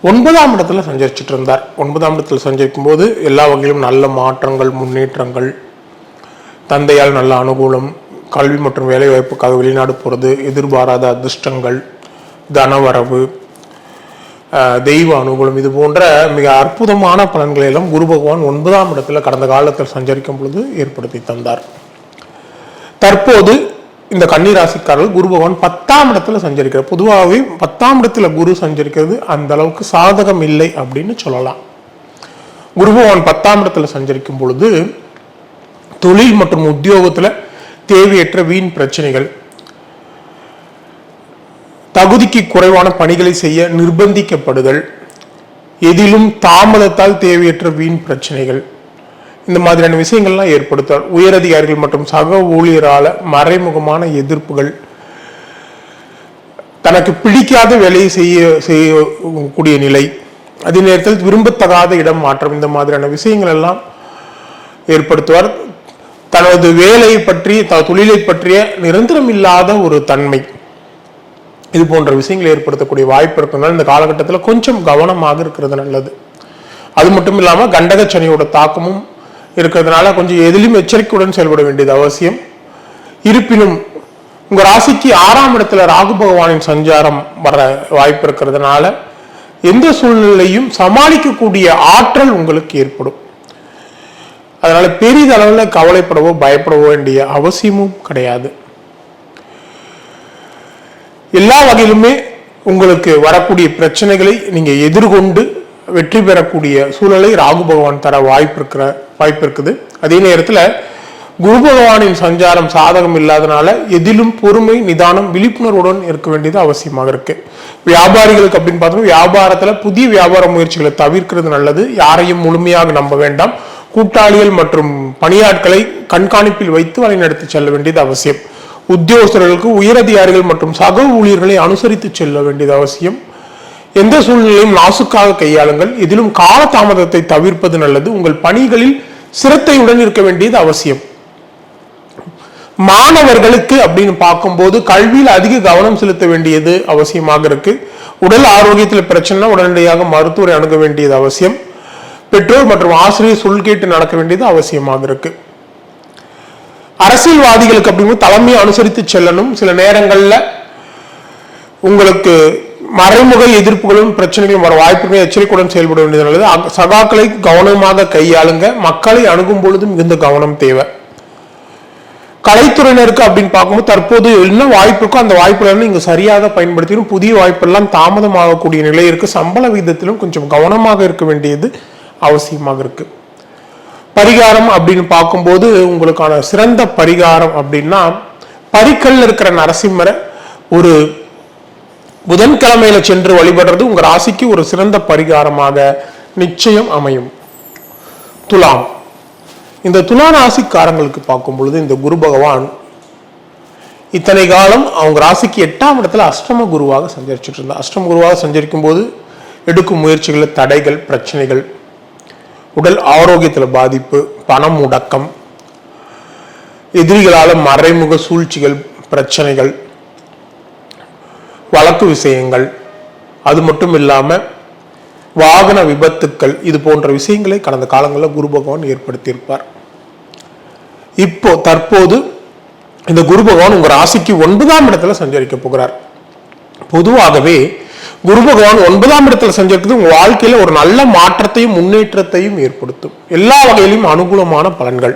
9ஆம் இடத்துல சஞ்சரிச்சுட்டு இருந்தார். 9ஆம் இடத்துல சஞ்சரிக்கும் போது எல்லா வகையிலும் நல்ல மாற்றங்கள், முன்னேற்றங்கள், தந்தையால் நல்ல அனுகூலம், கல்வி மற்றும் வேலை வாய்ப்புக்காக வெளிநாடு போகிறது, எதிர்பாராத அதிர்ஷ்டங்கள், தனவரவு, தெய்வ அனுகூலம், இது போன்ற மிக அற்புதமான பலன்களை எல்லாம் குரு பகவான் 9ஆம் இடத்துல கடந்த காலத்தில் சஞ்சரிக்கும் பொழுது ஏற்படுத்தி தந்தார். தற்போது இந்த கன்னிராசிக்காரர்கள் குரு பகவான் 10ஆம் இடத்துல சஞ்சரிக்கிறார். பொதுவாகவே 10ஆம் இடத்துல குரு சஞ்சரிக்கிறது அந்த அளவுக்கு சாதகம் இல்லை அப்படின்னு சொல்லலாம். குரு பகவான் 10ஆம் இடத்துல சஞ்சரிக்கும் பொழுது தொழில் மற்றும் உத்தியோகத்துல தேவையற்ற வீண் பிரச்சனைகள், தகுதிக்கு குறைவான பணிகளை செய்ய நிர்பந்திக்கப்படுதல், எதிலும் தாமதத்தால் தேவையற்ற வீண் பிரச்சனைகள், இந்த மாதிரியான விஷயங்கள்லாம் ஏற்படுத்தார். உயரதிகாரிகள் மற்றும் சக ஊழியரால மறைமுகமான எதிர்ப்புகள், தனக்கு பிடிக்காத வேலையை செய்யக்கூடிய நிலை, அதே நேரத்தில் விரும்பத்தகாத இடம் மாற்றம், இந்த மாதிரியான விஷயங்கள் எல்லாம் ஏற்படுத்துவார். தனது வேலையை பற்றி தொழிலை பற்றிய நிரந்தரம் இல்லாத ஒரு தன்மை, இது போன்ற விஷயங்களை ஏற்படுத்தக்கூடிய வாய்ப்பு இருக்கிறதுனால இந்த காலகட்டத்தில் கொஞ்சம் கவனமாக இருக்கிறது நல்லது. அது மட்டும் இல்லாமல் கண்டக சனியோட தாக்கமும் இருக்கிறதுனால கொஞ்சம் எதிலும் எச்சரிக்கையுடன் செயல்பட வேண்டியது அவசியம். இருப்பினும் உங்க ராசிக்கு 6ஆம் இடத்துல ராகு பகவானின் சஞ்சாரம் வர வாய்ப்பு இருக்கிறதுனால எந்த சூழ்நிலையும் சமாளிக்கக்கூடிய ஆற்றல் உங்களுக்கு ஏற்படும். அதனால பெரிதளவில் கவலைப்படவோ பயப்படவோ வேண்டிய அவசியமும் கிடையாது. எல்லா வகையிலுமே உங்களுக்கு வரக்கூடிய பிரச்சனைகளை நீங்க எதிர்கொண்டு வெற்றி பெறக்கூடிய சூழலை ராகு பகவான் தர வாய்ப்பு இருக்குது. அதே நேரத்தில் குரு பகவானின் சஞ்சாரம் சாதகம் இல்லாதனால எதிலும் பொறுமை, நிதானம், விழிப்புணர்வுடன் இருக்க வேண்டியது அவசியமாக இருக்கு. வியாபாரிகளுக்கு அப்படின்னு பார்த்தோம்னா வியாபாரத்துல புதிய வியாபார முயற்சிகளை தவிர்க்கிறது நல்லது. யாரையும் முழுமையாக நம்ப வேண்டாம். கூட்டாளிகள் மற்றும் பணியாட்களை கண்காணிப்பில் வைத்து வழிநடத்தி செல்ல வேண்டியது அவசியம். உத்தியோகஸ்தர்களுக்கு உயரதிகாரிகள் மற்றும் சக ஊழியர்களை அனுசரித்து செல்ல வேண்டியது அவசியம். எந்த சூழ்நிலையும் நாசுக்காக கையாளுங்கள். இதிலும் காலதாமதத்தை தவிர்ப்பது நல்லது. உங்கள் பணிகளில் சிரத்தையுடன் இருக்க வேண்டியது அவசியம். மாணவர்களுக்கு அப்படின்னு பார்க்கும்போது கல்வியில் அதிக கவனம் செலுத்த வேண்டியது அவசியமாக இருக்கு. உடல் ஆரோக்கியத்தில் பிரச்சனை உடனடியாக மருத்துவரை அணுக வேண்டியது அவசியம். பெற்றோர் மற்றும் ஆசிரியர் சொல் கேட்டு நடக்க வேண்டியது அவசியமாக இருக்கு. அரசியல்வாதிகளுக்கு அப்படிங்கும்போது தலைமையை அனுசரித்து செல்லணும். சில நேரங்களில் உங்களுக்கு மறைமுக எதிர்ப்புகளும் பிரச்சனைகளும் வர வாய்ப்புகளை எச்சரிக்கையுடன் செயல்பட வேண்டியது நல்லது. சகாக்களை கவனமாக கையாளுங்க. மக்களை அணுகும் பொழுது மிகுந்த கவனம் தேவை. கலைத்துறையினருக்கு அப்படின்னு பார்க்கும்போது தற்போது என்ன வாய்ப்பு இருக்கோ அந்த வாய்ப்புகள் நீங்க சரியாக பயன்படுத்திடும். புதிய வாய்ப்பெல்லாம் தாமதமாகக்கூடிய நிலை இருக்கு. சம்பள விகிதத்திலும் கொஞ்சம் கவனமாக இருக்க வேண்டியது அவசியமாக இருக்கு. பரிகாரம் அப்படின்னு பார்க்கும்போது உங்களுக்கான சிறந்த பரிகாரம் அப்படின்னா பரிக்கல்ல இருக்கிற நரசிம்மரை ஒரு புதன்கிழமையில சென்று வழிபடுறது உங்க ராசிக்கு ஒரு சிறந்த பரிகாரமாக நிச்சயம் அமையும். துலாம், இந்த துலா ராசிக்காரங்களுக்கு பார்க்கும் பொழுது இந்த குரு பகவான் இத்தனை காலம் அவங்க ராசிக்கு 8ஆம் இடத்துல அஷ்டம குருவாக சஞ்சரிச்சுட்டு இருந்தார். அஷ்டம குருவாக சஞ்சரிக்கும் போது எடுக்கும் முயற்சிகள், தடைகள், பிரச்சனைகள், உடல் ஆரோக்கியத்தில் பாதிப்பு, பணம் முடக்கம், எதிரிகளால மறைமுக சூழ்ச்சிகள், பிரச்சனைகள், வழக்கு விஷயங்கள், அது மட்டும் இல்லாம வாகன விபத்துக்கள், இது போன்ற விஷயங்களை கடந்த காலங்களில் குரு பகவான் ஏற்படுத்தியிருப்பார். இப்போ தற்போது இந்த குரு பகவான் உங்க ராசிக்கு 9ஆம் இடத்துல சஞ்சரிக்க போகிறார். பொதுவாகவே குரு பகவான் 9ஆம் இடத்துல சஞ்சரிக்கிறது உங்க வாழ்க்கையில ஒரு நல்ல மாற்றத்தையும் முன்னேற்றத்தையும் ஏற்படுத்தும். எல்லா வகையிலும் அனுகூலமான பலன்கள்,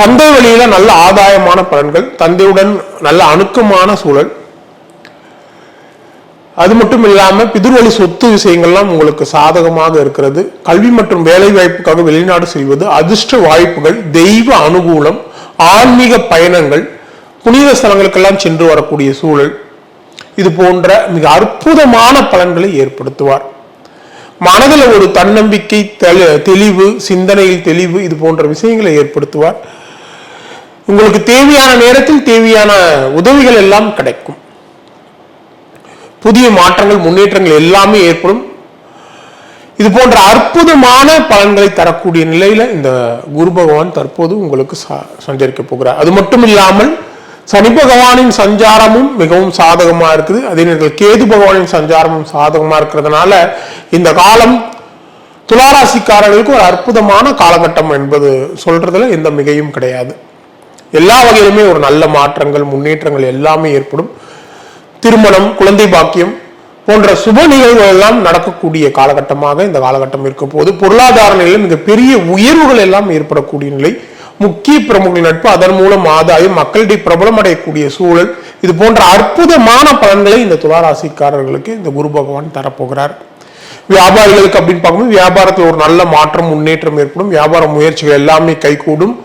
தந்தை வழியில நல்ல ஆதாயமான பலன்கள், தந்தையுடன் நல்ல அணுக்கமான சூழல், அது மட்டும் இல்லாம பிதிர்வழி சொத்து விஷயங்கள்லாம் உங்களுக்கு சாதகமாக இருக்கிறது. கல்வி மற்றும் வேலை வாய்ப்புக்காக வெளிநாடு செல்வது, அதிர்ஷ்ட வாய்ப்புகள், தெய்வ அனுகூலம், ஆன்மீக பயணங்கள், புனித ஸ்தலங்களுக்கெல்லாம் சென்று வரக்கூடிய சூழல், இது போன்ற மிக அற்புதமான பலன்களை ஏற்படுத்துவார். மனதில் ஒரு தன்னம்பிக்கை, தெளிவு, சிந்தனையில் தெளிவு, இது போன்ற விஷயங்களை ஏற்படுத்துவார். உங்களுக்கு தேவையான நேரத்தில் தேவையான உதவிகள் எல்லாம் கிடைக்கும். புதிய மாற்றங்கள், முன்னேற்றங்கள் எல்லாமே ஏற்படும். இது போன்ற அற்புதமான பலன்களை தரக்கூடிய நிலையில இந்த குரு பகவான் தற்போது உங்களுக்கு சஞ்சரிக்க போகிறார். அது மட்டும் இல்லாமல் சனி பகவானின் சஞ்சாரமும் மிகவும் சாதகமா இருக்குது. அதே நேரத்தில் கேது பகவானின் சஞ்சாரமும் சாதகமா இருக்கிறதுனால இந்த காலம் துளாராசிக்காரர்களுக்கு ஒரு அற்புதமான காலகட்டம் என்பது சொல்றதுல எந்த மிகையும் கிடையாது. எல்லா வகையிலுமே ஒரு நல்ல மாற்றங்கள், முன்னேற்றங்கள் எல்லாமே ஏற்படும். திருமணம், குழந்தை பாக்கியம் போன்ற சுப நிகழ்வுகள் எல்லாம் நடக்கக்கூடிய காலகட்டமாக இந்த காலகட்டம் இருக்க போது பொருளாதார நிலையில் மிக பெரிய உயர்வுகள் எல்லாம் ஏற்படக்கூடிய நிலை, முக்கிய பிரமுக நட்பு, அதன் மூலம் ஆதாயம், மக்களிடையே பிரபலம் அடையக்கூடிய சூழல், இது போன்ற அற்புதமான பலன்களை இந்த துளாராசிக்காரர்களுக்கு இந்த குரு பகவான் தரப்போகிறார். வியாபாரிகளுக்கு அப்படின்னு பார்க்கும்போது வியாபாரத்தில் ஒரு நல்ல மாற்றம், முன்னேற்றம் ஏற்படும். வியாபார முயற்சிகள் எல்லாமே கைகூடும்.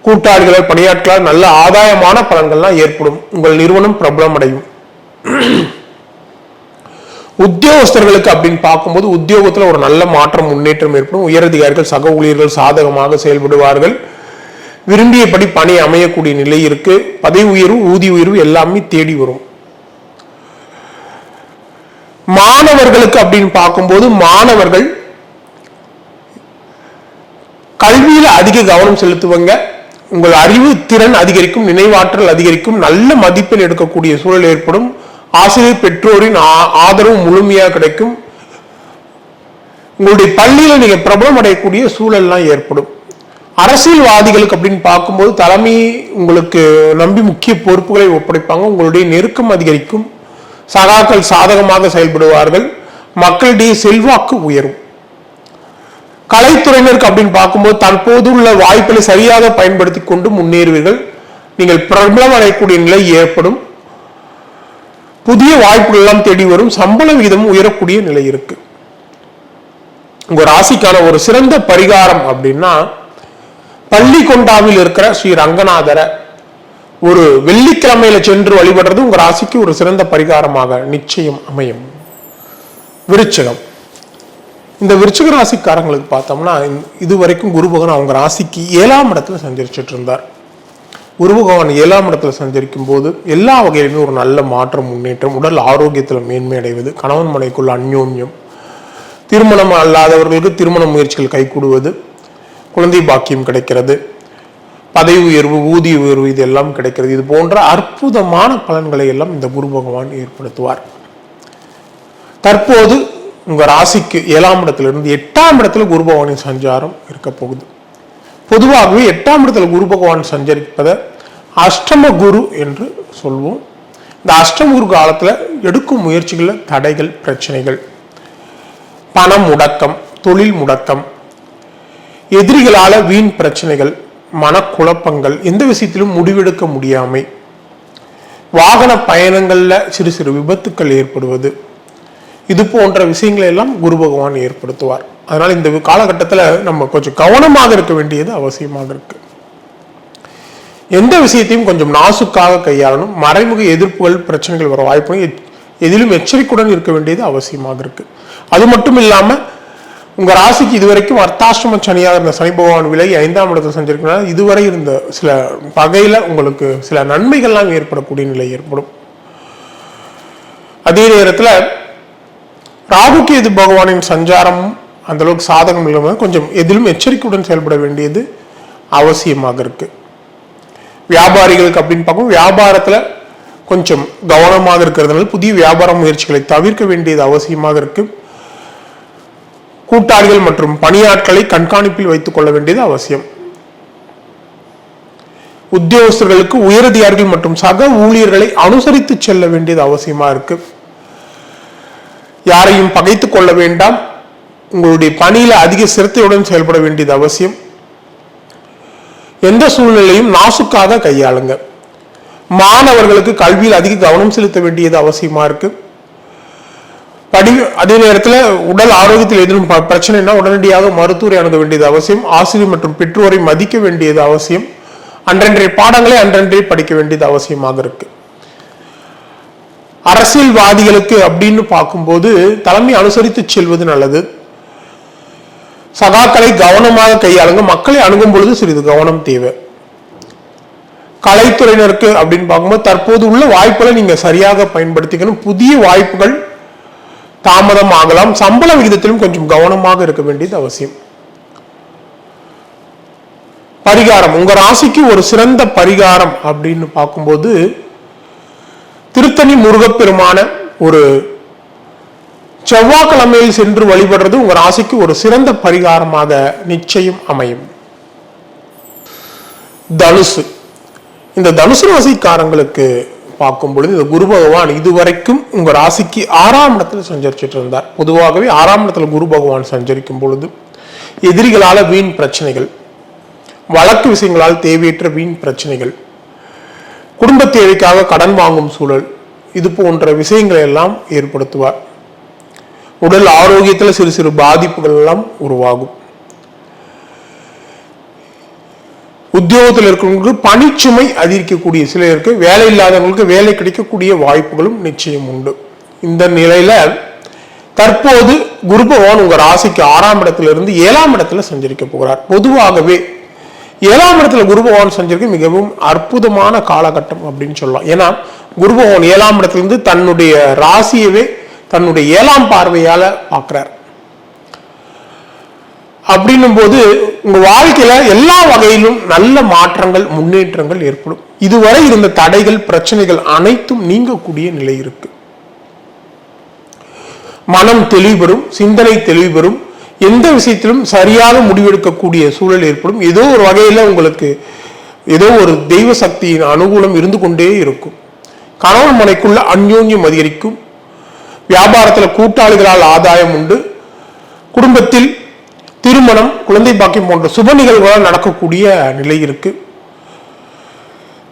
கூட்டாளிகள், பணியாட்களால் நல்ல ஆதாயமான பலன்கள்லாம் ஏற்படும். உங்கள் நிறுவனம் பிரபலம் அடையும். உத்தியோகஸ்தர்களுக்கு அப்படின்னு பார்க்கும்போது உத்தியோகத்தில் ஒரு நல்ல மாற்றம், முன்னேற்றம் ஏற்படும். உயரதிகாரிகள், சக ஊழியர்கள் சாதகமாக செயல்படுவார்கள். விரும்பியபடி பணி அமையக்கூடிய நிலை இருக்கு. பதவி உயர்வு, ஊதிய உயர்வு எல்லாமே தேடி வரும். மாணவர்களுக்கு அப்படின்னு பார்க்கும்போது மாணவர்கள் கல்வியில அதிக கவனம் செலுத்துவங்க. உங்கள் அறிவு திறன் அதிகரிக்கும், நினைவாற்றல் அதிகரிக்கும், நல்ல மதிப்பெண் எடுக்கக்கூடிய சூழல் ஏற்படும். ஆசிரியர் பெற்றோரின் ஆதரவு முழுமையாக கிடைக்கும். உங்களுடைய பள்ளியில நீங்க பிரபலம் அடையக்கூடிய சூழல்லாம் ஏற்படும். அரசியல்வாதிகளுக்கு அப்படின்னு பார்க்கும்போது தலைமை உங்களுக்கு நம்பி முக்கிய பொறுப்புகளை ஒப்படைப்பாங்க. உங்களுடைய நெருக்கம் அதிகரிக்கும். சகாக்கள் சாதகமாக செயல்படுவார்கள். மக்களிடையே செல்வாக்கு உயரும். கலைத்துறையினருக்கு அப்படின்னு பார்க்கும்போது தற்போது உள்ள வாய்ப்புகளை சரியாக பயன்படுத்தி கொண்டு முன்னேறுவீர்கள். நீங்கள் பிரபலம் அடையக்கூடிய நிலை ஏற்படும். புதிய வாய்ப்புகள் எல்லாம் தேடி வரும். சம்பள விகிதம் உயரக்கூடிய நிலை இருக்கு. உங்க ராசிக்கான ஒரு சிறந்த பரிகாரம் அப்படின்னா பள்ளிகொண்டாவில் இருக்கிற ஸ்ரீ ரங்கநாதரை ஒரு வெள்ளிக்கிழமையில சென்று வழிபடுறது உங்க ராசிக்கு ஒரு சிறந்த பரிகாரமாக நிச்சயம் அமையும். விருச்சிகம். இந்த விருச்சிக ராசிக்காரங்களுக்கு பார்த்தோம்னா இதுவரைக்கும் குரு பகவான் அவங்க ராசிக்கு 7ஆம் இடத்துல சஞ்சரிச்சுட்டு இருந்தார். குரு பகவான் 7ஆம் இடத்துல சஞ்சரிக்கும் போது எல்லா வகையிலுமே ஒரு நல்ல மாற்றம், முன்னேற்றம், உடல் ஆரோக்கியத்தில் மேன்மை அடைவது, கணவன் மனைக்குள்ள அந்யோன்யம், திருமணம் அல்லாதவர்களுக்கு திருமண முயற்சிகள் கைகூடுவது, குழந்தை பாக்கியம் கிடைக்கிறது, பதவி உயர்வு, ஊதிய உயர்வு, இது எல்லாம் கிடைக்கிறது. இது போன்ற அற்புதமான பலன்களை எல்லாம் இந்த குரு பகவான் ஏற்படுத்துவார். தற்போது உங்க ராசிக்கு 7ஆம் இடத்துல இருந்து 8ஆம் இடத்துல குரு பகவானின் சஞ்சாரம் இருக்க போகுது. பொதுவாகவே 8ஆம் இடத்துல குரு பகவான் சஞ்சரிப்பதை அஷ்டம குரு என்று சொல்வோம். இந்த அஷ்டம குரு காலத்துல எடுக்கும் முயற்சிகளில் தடைகள், பிரச்சனைகள், பண முடக்கம், தொழில் முடக்கம், எதிரிகளால வீண் பிரச்சனைகள், மனக்குழப்பங்கள், எந்த விஷயத்திலும் முடிவெடுக்க முடியாமை, வாகன பயணங்கள்ல சிறு சிறு விபத்துக்கள் ஏற்படுவது, இது போன்ற விஷயங்களை எல்லாம் குரு பகவான் ஏற்படுத்துவார். அதனால இந்த காலகட்டத்தில் நம்ம கொஞ்சம் கவனமாக இருக்க வேண்டியது அவசியமாக இருக்கு. எந்த விஷயத்தையும் கொஞ்சம் நாசுக்காக கையாளணும். மறைமுக எதிர்ப்புகள், பிரச்சனைகள் வர வாய்ப்பு, எதிலும் எச்சரிக்கையுடன் இருக்க வேண்டியது அவசியமாக இருக்கு. அது மட்டும் இல்லாம உங்க ராசிக்கு இதுவரைக்கும் அர்த்தாஷ்டம சனியாக இருந்த சனி பகவான் விலகி 5ஆம் இடத்துல செஞ்சிருக்கனால இதுவரை இருந்த சில வகையில உங்களுக்கு சில நன்மைகள்லாம் ஏற்படக்கூடிய நிலை ஏற்படும். அதே நேரத்தில் ராகு கேது பகவானின் சஞ்சாரம் அந்த அளவுக்கு சாதகம் இல்லாமல் கொஞ்சம் எதிலும் எச்சரிக்கையுடன் செயல்பட வேண்டியது அவசியமாக இருக்கு. வியாபாரிகளுக்கு அப்படின்னு பார்க்கும் வியாபாரத்துல கொஞ்சம் கவனமாக இருக்கிறதுனால புதிய வியாபார முயற்சிகளை தவிர்க்க வேண்டியது அவசியமாக இருக்கு. கூட்டாளிகள் மற்றும் பணியாட்களை கண்காணிப்பில் வைத்துக் கொள்ள வேண்டியது அவசியம். உத்தியோகஸ்தர்களுக்கு உயரதிகாரிகள் மற்றும் சக ஊழியர்களை அனுசரித்து செல்ல வேண்டியது அவசியமா இருக்கு. யாரையும் பகைத்துக் கொள்ள வேண்டாம். உங்களுடைய பணியில அதிக சிரத்தையுடன் செயல்பட வேண்டியது அவசியம். எந்த சூழ்நிலையும் நாசுக்காக கையாளுங்க. மாணவர்களுக்கு கல்வியில் அதிக கவனம் செலுத்த வேண்டியது அவசியமா இருக்கு. அதே நேரத்தில் உடல் ஆரோக்கியத்தில் எதிரும் பிரச்சனைனா உடனடியாக மருத்துவரை அணுக வேண்டியது அவசியம். ஆசிரியர் மற்றும் பெற்றோரை மதிக்க வேண்டியது அவசியம். அன்றன்றைய பாடங்களை அன்றன்றே படிக்க வேண்டியது அவசியமாக இருக்கு. அரசியல்வாதிகளுக்கு அப்படின்னு பார்க்கும்போது தலைமை அனுசரித்து செல்வது நல்லது. சகாக்களை கவனமாக கையாளுங்க. மக்களை அணுகும் பொழுது சிறிது கவனம் தேவை. கலைத்துறையினருக்கு அப்படின்னு பார்க்கும்போது தற்போது உள்ள வாய்ப்புகளை நீங்க சரியாக பயன்படுத்திக்கணும். புதிய வாய்ப்புகள் தாமதம் ஆகலாம். சம்பள விகிதத்திலும் கொஞ்சம் கவனமாக இருக்க வேண்டியது அவசியம். பரிகாரம், உங்க ராசிக்கு ஒரு சிறந்த பரிகாரம் அப்படின்னு பார்க்கும்போது திருத்தணி முருகப்பெருமான ஒரு செவ்வாய்க்கிழமையில் சென்று வழிபடுறது உங்க ராசிக்கு ஒரு சிறந்த பரிகாரமாக நிச்சயம் அமையும். தனுசு. இந்த தனுசு ராசிக்காரங்களுக்கு பார்க்கும் பொழுது இந்த குரு பகவான் இதுவரைக்கும் உங்க ராசிக்கு 6ஆம் இடத்துல சஞ்சரிச்சுட்டு இருந்தார். பொதுவாகவே 6ஆம் இடத்துல குரு பகவான் சஞ்சரிக்கும் பொழுது எதிரிகளால வீண் பிரச்சனைகள், வழக்கு விஷயங்களால் தேவையற்ற வீண் பிரச்சனைகள், குடும்ப தேவைக்காக கடன் வாங்கும் சூழல், இது போன்ற விஷயங்களை எல்லாம் ஏற்படுத்துவார். உடல் ஆரோக்கியத்தில் சிறு சிறு பாதிப்புகள் எல்லாம் உருவாகும். உத்தியோகத்தில் இருக்கிறவங்களுக்கு பணிச்சுமை அதிகரிக்கக்கூடிய சிலருக்கு, வேலை இல்லாதவங்களுக்கு வேலை கிடைக்கக்கூடிய வாய்ப்புகளும் நிச்சயம் உண்டு. இந்த நிலையில தற்போது குரு பகவான் உங்க ராசிக்கு 6ஆம் இடத்துல இருந்து 7ஆம் இடத்துல சஞ்சரிக்க போகிறார். பொதுவாகவே 7ஆம் இடத்துல குரு பகவான் சஞ்சரிக்க மிகவும் அற்புதமான காலகட்டம் அப்படின்னு சொல்லலாம். ஏன்னா குரு பகவான் 7ஆம் இடத்துல இருந்து தன்னுடைய ராசியவே தன்னுடைய 7ஆம் பார்வையால பார்க்கிறார். அப்படின்னும் போது உங்க வாழ்க்கையில எல்லா வகையிலும் நல்ல மாற்றங்கள், முன்னேற்றங்கள் ஏற்படும். இதுவரை இருந்த தடைகள், பிரச்சனைகள் அனைத்தும் நீங்கக்கூடிய நிலை இருக்கு. மனம் தெளிவுபெறும், சிந்தனை தெளிவுபெறும், எந்த விஷயத்திலும் சரியாக முடிவெடுக்கக்கூடிய சூழல் ஏற்படும். ஏதோ ஒரு வகையில உங்களுக்கு ஏதோ ஒரு தெய்வ சக்தியின் அனுகூலம் இருந்து கொண்டே இருக்கும். கணவன் மனைக்குள்ள அந்யோன்யம் அதிகரிக்கும். வியாபாரத்தில் கூட்டாளிகளால் ஆதாயம் உண்டு. குடும்பத்தில் திருமணம், குழந்தை பாக்கியம் போன்ற சுப நிகழ்வுகளால் நடக்கக்கூடிய நிலை இருக்கு.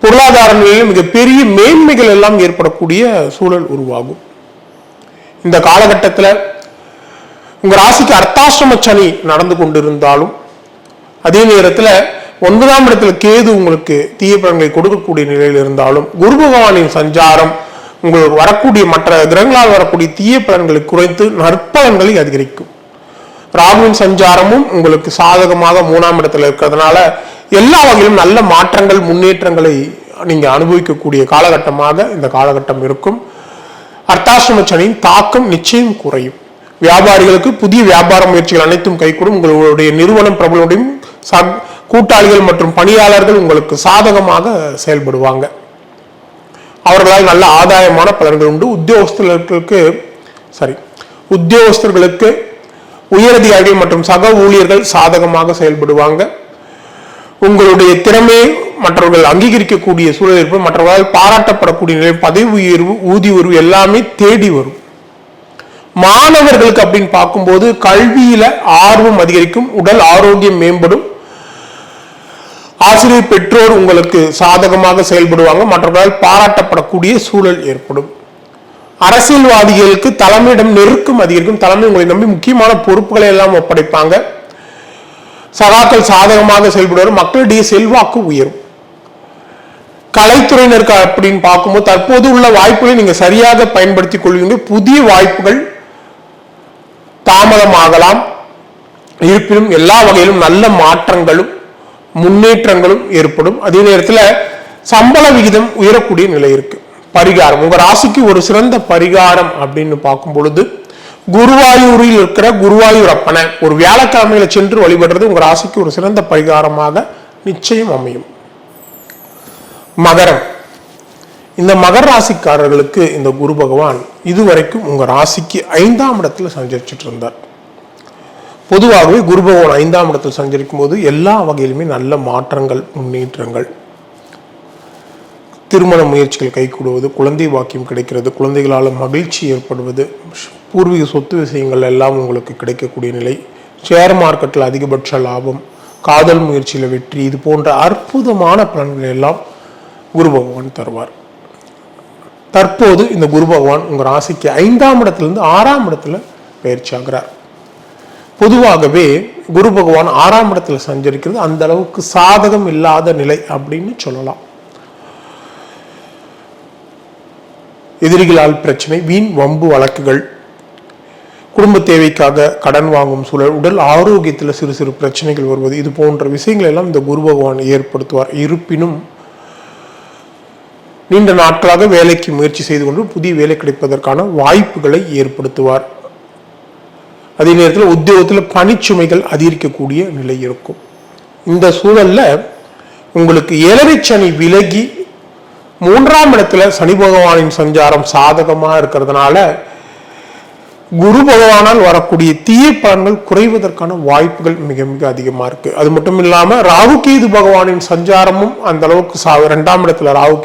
பொருளாதார நிலையில் மிகப்பெரிய மேன்மைகள் எல்லாம் ஏற்படக்கூடிய சூழல் உருவாகும். இந்த காலகட்டத்தில் உங்க ராசிக்கு அர்த்தாஷ்டம சனி நடந்து கொண்டிருந்தாலும், அதே நேரத்தில் 9ஆம் இடத்துல கேது உங்களுக்கு தீய பலன்களை கொடுக்கக்கூடிய நிலையில் இருந்தாலும், குரு பகவானின் சஞ்சாரம் உங்களுக்கு வரக்கூடிய மற்ற கிரகங்களால் வரக்கூடிய தீய பலன்களை குறைத்து நற்பலன்களை அதிகரிக்கும். ராகுவின் சஞ்சாரமும் உங்களுக்கு சாதகமாக 3ஆம் இடத்துல இருக்கிறதுனால எல்லா வகையிலும் நல்ல மாற்றங்கள், முன்னேற்றங்களை நீங்க அனுபவிக்கக்கூடிய காலகட்டமாக இந்த காலகட்டம் இருக்கும். அர்த்தாஷ்டம சனியின் தாக்கம் நிச்சயம் குறையும். வியாபாரிகளுக்கு புதிய வியாபார முயற்சிகள் அனைத்தும் கைகூடும். உங்களுடைய நிறுவனம் பிரபலமுடையும். கூட்டாளிகள் மற்றும் பணியாளர்கள் உங்களுக்கு சாதகமாக செயல்படுவாங்க. அவர்களால் நல்ல ஆதாயமான பலன்கள் உண்டு. உத்தியோகஸ்தர்களுக்கு உயரதிகாரிகள் மற்றும் சக ஊழியர்கள் சாதகமாக செயல்படுவாங்க. உங்களுடைய திறமையை மற்றவர்கள் அங்கீகரிக்கக்கூடிய சூழல் ஏற்படும். மற்றவர்களால் பாராட்டப்படக்கூடிய நிலை, பதவி உயர்வு, ஊதிய உயர்வு எல்லாமே தேடி வரும். மாணவர்களுக்கு அப்படின்னு பார்க்கும்போது கல்வியில ஆர்வம் அதிகரிக்கும். உடல் ஆரோக்கியம் மேம்படும். ஆசிரியர், பெற்றோர் உங்களுக்கு சாதகமாக செயல்படுவாங்க. மற்றவர்களால் பாராட்டப்படக்கூடிய சூழல் ஏற்படும். அரசியல்வாதிகளுக்கு தலைமையிடம் நெருக்கம் அதிகரிக்கும். தலைமை உங்களை நம்பி முக்கியமான பொறுப்புகளை எல்லாம் ஒப்படைப்பாங்க. சகாக்கள் சாதகமாக செயல்படுவார். மக்களுடைய செல்வாக்கு உயரும். கலைத்துறையினருக்கு அப்படின்னு பார்க்கும்போது தற்போது உள்ள வாய்ப்புகளை நீங்க சரியாக பயன்படுத்திக் கொள்வீங்க. புதிய வாய்ப்புகள் தாமதமாகலாம். இருப்பினும் எல்லா வகையிலும் நல்ல மாற்றங்களும் முன்னேற்றங்களும் ஏற்படும். அதே நேரத்தில் சம்பள விகிதம் உயரக்கூடிய நிலை இருக்கு. பரிகாரம், உங்க ராசிக்கு ஒரு சிறந்த பரிகாரம் அப்படின்னு பார்க்கும் பொழுது குருவாயூரில் இருக்கிற குருவாயூர் அப்பனை ஒரு வியாழக்கிழமையில சென்று வழிபடுறது உங்க ராசிக்கு ஒரு சிறந்த பரிகாரமாக நிச்சயம் அமையும். மகரம், இந்த மகர ராசிக்காரர்களுக்கு இந்த குரு பகவான் இதுவரைக்கும் உங்க ராசிக்கு 5ஆம் இடத்துல சஞ்சரிச்சுட்டு இருந்தார். பொதுவாகவே குரு பகவான் 5ஆம் இடத்தில் சஞ்சரிக்கும் போது எல்லா வகையிலுமே நல்ல மாற்றங்கள், முன்னேற்றங்கள், திருமண முயற்சிகள் கைகூடுவது, குழந்தை வாக்கியம் கிடைக்கிறது, குழந்தைகளால் மகிழ்ச்சி ஏற்படுவது, பூர்வீக சொத்து விஷயங்கள் எல்லாம் உங்களுக்கு கிடைக்கக்கூடிய நிலை, ஷேர் மார்க்கெட்டில் அதிகபட்ச லாபம், காதல் முயற்சியில் வெற்றி, இது போன்ற அற்புதமான பலன்கள் எல்லாம் குரு பகவான் தருவார். தற்போது இந்த குரு பகவான் உங்கள் ராசிக்கு 5ஆம் இடத்திலிருந்து 6ஆம் இடத்துல பயிற்சி ஆகிறார். பொதுவாகவே குரு பகவான் 6ஆம் இடத்துல சஞ்சரிக்கிறது அந்த அளவுக்கு சாதகம் இல்லாத நிலை அப்படின்னு சொல்லலாம். எதிரிகளால் பிரச்சனை, வீண் வம்பு வழக்குகள், குடும்ப தேவைக்காக கடன் வாங்கும் சூழல், உடல் ஆரோக்கியத்தில் சிறு சிறு பிரச்சனைகள் வருவது, இது போன்ற விஷயங்கள் எல்லாம் இந்த குரு பகவான் ஏற்படுத்துவார். இருப்பினும் நீண்ட நாட்களாக வேலைக்கு முயற்சி செய்து கொண்டு புதிய வேலை கிடைப்பதற்கான வாய்ப்புகளை ஏற்படுத்துவார். அதே நேரத்தில் உத்தியோகத்தில் பணிச்சுமைகள் அதிகரிக்கக்கூடிய நிலை இருக்கும். இந்த சூழல்ல உங்களுக்கு 7ரை சனி விலகி 3ஆம் இடத்துல சனி பகவானின் சஞ்சாரம் சாதகமா இருக்கிறதுனால குரு பகவானால் வரக்கூடிய தீய பலன்கள் குறைவதற்கான வாய்ப்புகள் மிக மிக அதிகமா இருக்கு. அது மட்டும் இல்லாம ராகு கேது பகவானின் சஞ்சாரமும் அந்த அளவுக்கு 2ஆம் இடத்துல ராகு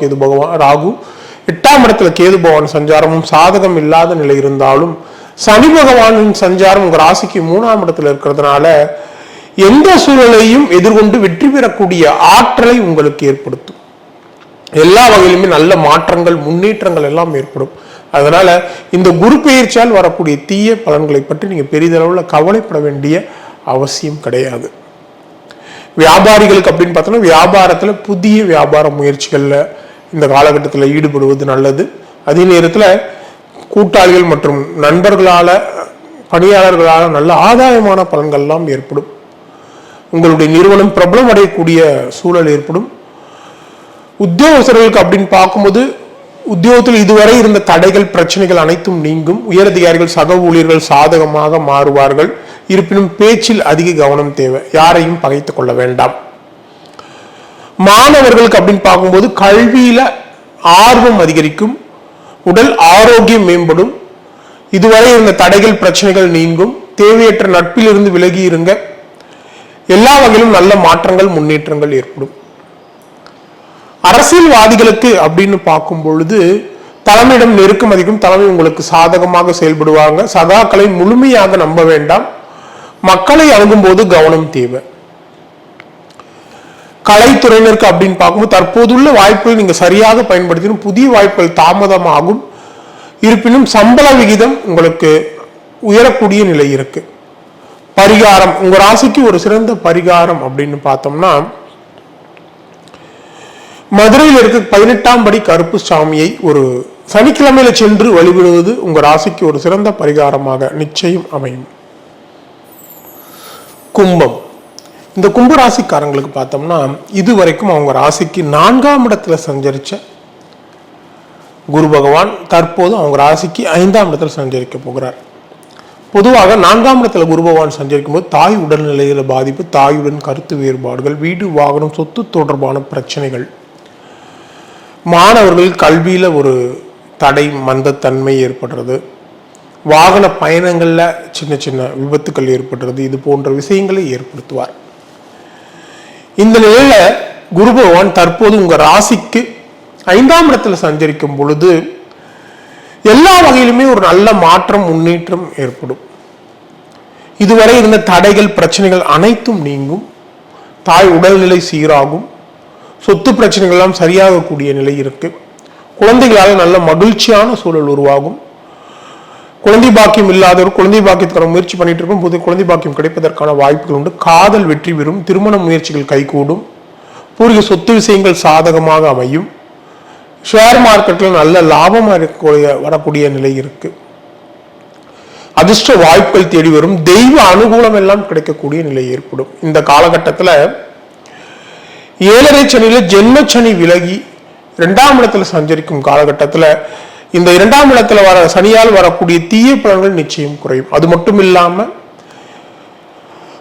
8ஆம் இடத்துல கேது பகவான் சஞ்சாரமும் சாதகம் இல்லாத நிலை இருந்தாலும் சனி பகவானின் சஞ்சாரம் உங்க ராசிக்கு 3ஆம் இடத்துல இருக்கிறதுனால எந்த சூழலையும் எதிர்கொண்டு வெற்றி பெறக்கூடிய ஆற்றலை உங்களுக்கு ஏற்படுத்தும். எல்லா வகையிலுமே நல்ல மாற்றங்கள், முன்னேற்றங்கள் எல்லாம் ஏற்படும். அதனால இந்த குரு பெயர்ச்சியால் வரக்கூடிய தீய பலன்களை பற்றி நீங்க பெரிதளவில் கவலைப்பட வேண்டிய அவசியம் கிடையாது. வியாபாரிகளுக்கு அப்படின்னு பார்த்தோம்னா வியாபாரத்துல புதிய வியாபார முயற்சிகள்ல இந்த காலகட்டத்தில் ஈடுபடுவது நல்லது. அதே நேரத்தில் கூட்டாளிகள் மற்றும் நண்பர்களால, பணியாளர்களால நல்ல ஆதாயமான பலன்கள் எல்லாம் ஏற்படும். உங்களுடைய நிறுவனம் பிரபலம் அடையக்கூடிய சூழல் ஏற்படும். உத்தியோகஸ்தர்களுக்கு அப்படின்னு பார்க்கும்போது உத்தியோகத்தில் இதுவரை இருந்த தடைகள் பிரச்சனைகள் அனைத்தும் நீங்கும். உயரதிகாரிகள் சக ஊழியர்கள் சாதகமாக மாறுவார்கள். இருப்பினும் பேச்சில் அதிக கவனம் தேவை. யாரையும் பகைத்துக் கொள்ள வேண்டாம். மாணவர்களுக்கு அப்படின்னு பார்க்கும்போது கல்வியில ஆர்வம் அதிகரிக்கும். உடல் ஆரோக்கியம் மேம்படும். இதுவரை இருந்த தடைகள் பிரச்சனைகள் நீங்கும். தேவையற்ற நட்பிலிருந்து விலகி இருங்க. எல்லா வகையிலும் நல்ல மாற்றங்கள் முன்னேற்றங்கள் ஏற்படும். அரசியல்வாதிகளுக்கு அப்படின்னு பார்க்கும் பொழுது தலைமையிடம் நெருக்கம் அதிகம். தலைமை உங்களுக்கு சாதகமாக செயல்படுவாங்க. சகாக்களை முழுமையாக நம்ப வேண்டாம். மக்களை அணுகும் போது கவனம் தேவை. கலைத்துறையினருக்கு அப்படின்னு பார்க்கும்போது தற்போதுள்ள வாய்ப்புகளை நீங்க சரியாக பயன்படுத்தினும். புதிய வாய்ப்புகள் தாமதமாகும். இருப்பினும் சம்பள விகிதம் உங்களுக்கு உயரக்கூடிய நிலை இருக்கு. பரிகாரம், உங்க ராசிக்கு ஒரு சிறந்த பரிகாரம் அப்படின்னு பார்த்தோம்னா, மதுரையில் இருக்க 18ஆம் படி கருப்பு சாமியை ஒரு சனிக்கிழமையில சென்று வழிபடுவது உங்க ராசிக்கு ஒரு சிறந்த பரிகாரமாக நிச்சயம் அமையும். கும்பம், இந்த கும்ப ராசிக்காரங்களுக்கு பார்த்தோம்னா இதுவரைக்கும் அவங்க ராசிக்கு 4ஆம் இடத்துல சஞ்சரிச்ச குரு பகவான் தற்போது அவங்க ராசிக்கு 5ஆம் இடத்துல சஞ்சரிக்க போகிறார். பொதுவாக 4ஆம் இடத்துல குரு பகவான் சஞ்சரிக்கும் போது தாய் உடல்நிலையில பாதிப்பு, தாயுடன் கருத்து வேறுபாடுகள், வீடு வாகனம் சொத்து தொடர்பான பிரச்சனைகள், மாணவர்கள் கல்வியில ஒரு தடை மந்தத்தன்மை ஏற்படுறது, வாகன பயணங்கள்ல சின்ன சின்ன விபத்துக்கள் ஏற்படுறது, இது போன்ற விஷயங்களை ஏற்படுத்துவார். இந்த நிலையில குரு பகவான் தற்போது உங்க ராசிக்கு 5ஆம் இடத்துல சஞ்சரிக்கும் பொழுது எல்லா வகையிலுமே ஒரு நல்ல மாற்றம் முன்னேற்றம் ஏற்படும். இதுவரை இருந்த தடைகள் பிரச்சனைகள் அனைத்தும் நீங்கும். தாய் உடல்நிலை சீராகும். சொத்து பிரச்சனைகள் எல்லாம் சரியாகக்கூடிய நிலை இருக்கு. குழந்தைகளால் நல்ல மகிழ்ச்சியான சூழல் உருவாகும். குழந்தை பாக்கியம் இல்லாதவர் குழந்தை பாக்கியத்துக்கான முயற்சி பண்ணிட்டு இருக்கும் போது குழந்தை பாக்கியம் கிடைப்பதற்கான வாய்ப்புகள் உண்டு. காதல் வெற்றி பெறும். திருமண முயற்சிகள் கைகூடும். பூர்வீக சொத்து விஷயங்கள் சாதகமாக அமையும். ஷேர் மார்க்கெட்டில் நல்ல லாபம் வரக்கூடிய நிலை இருக்கு. அதிர்ஷ்ட வாய்ப்புகள் தேடி வரும். தெய்வ அனுகூலம் எல்லாம் கிடைக்கக்கூடிய நிலை ஏற்படும். இந்த காலகட்டத்தில் 7.5 சனியில ஜென்மச்சனி விலகி 2ஆம் இடத்துல சஞ்சரிக்கும் காலகட்டத்தில் இந்த 2ஆம் இடத்துல வர சனியால் வரக்கூடிய தீய பலன்கள் நிச்சயம் குறையும். அது மட்டும் இல்லாம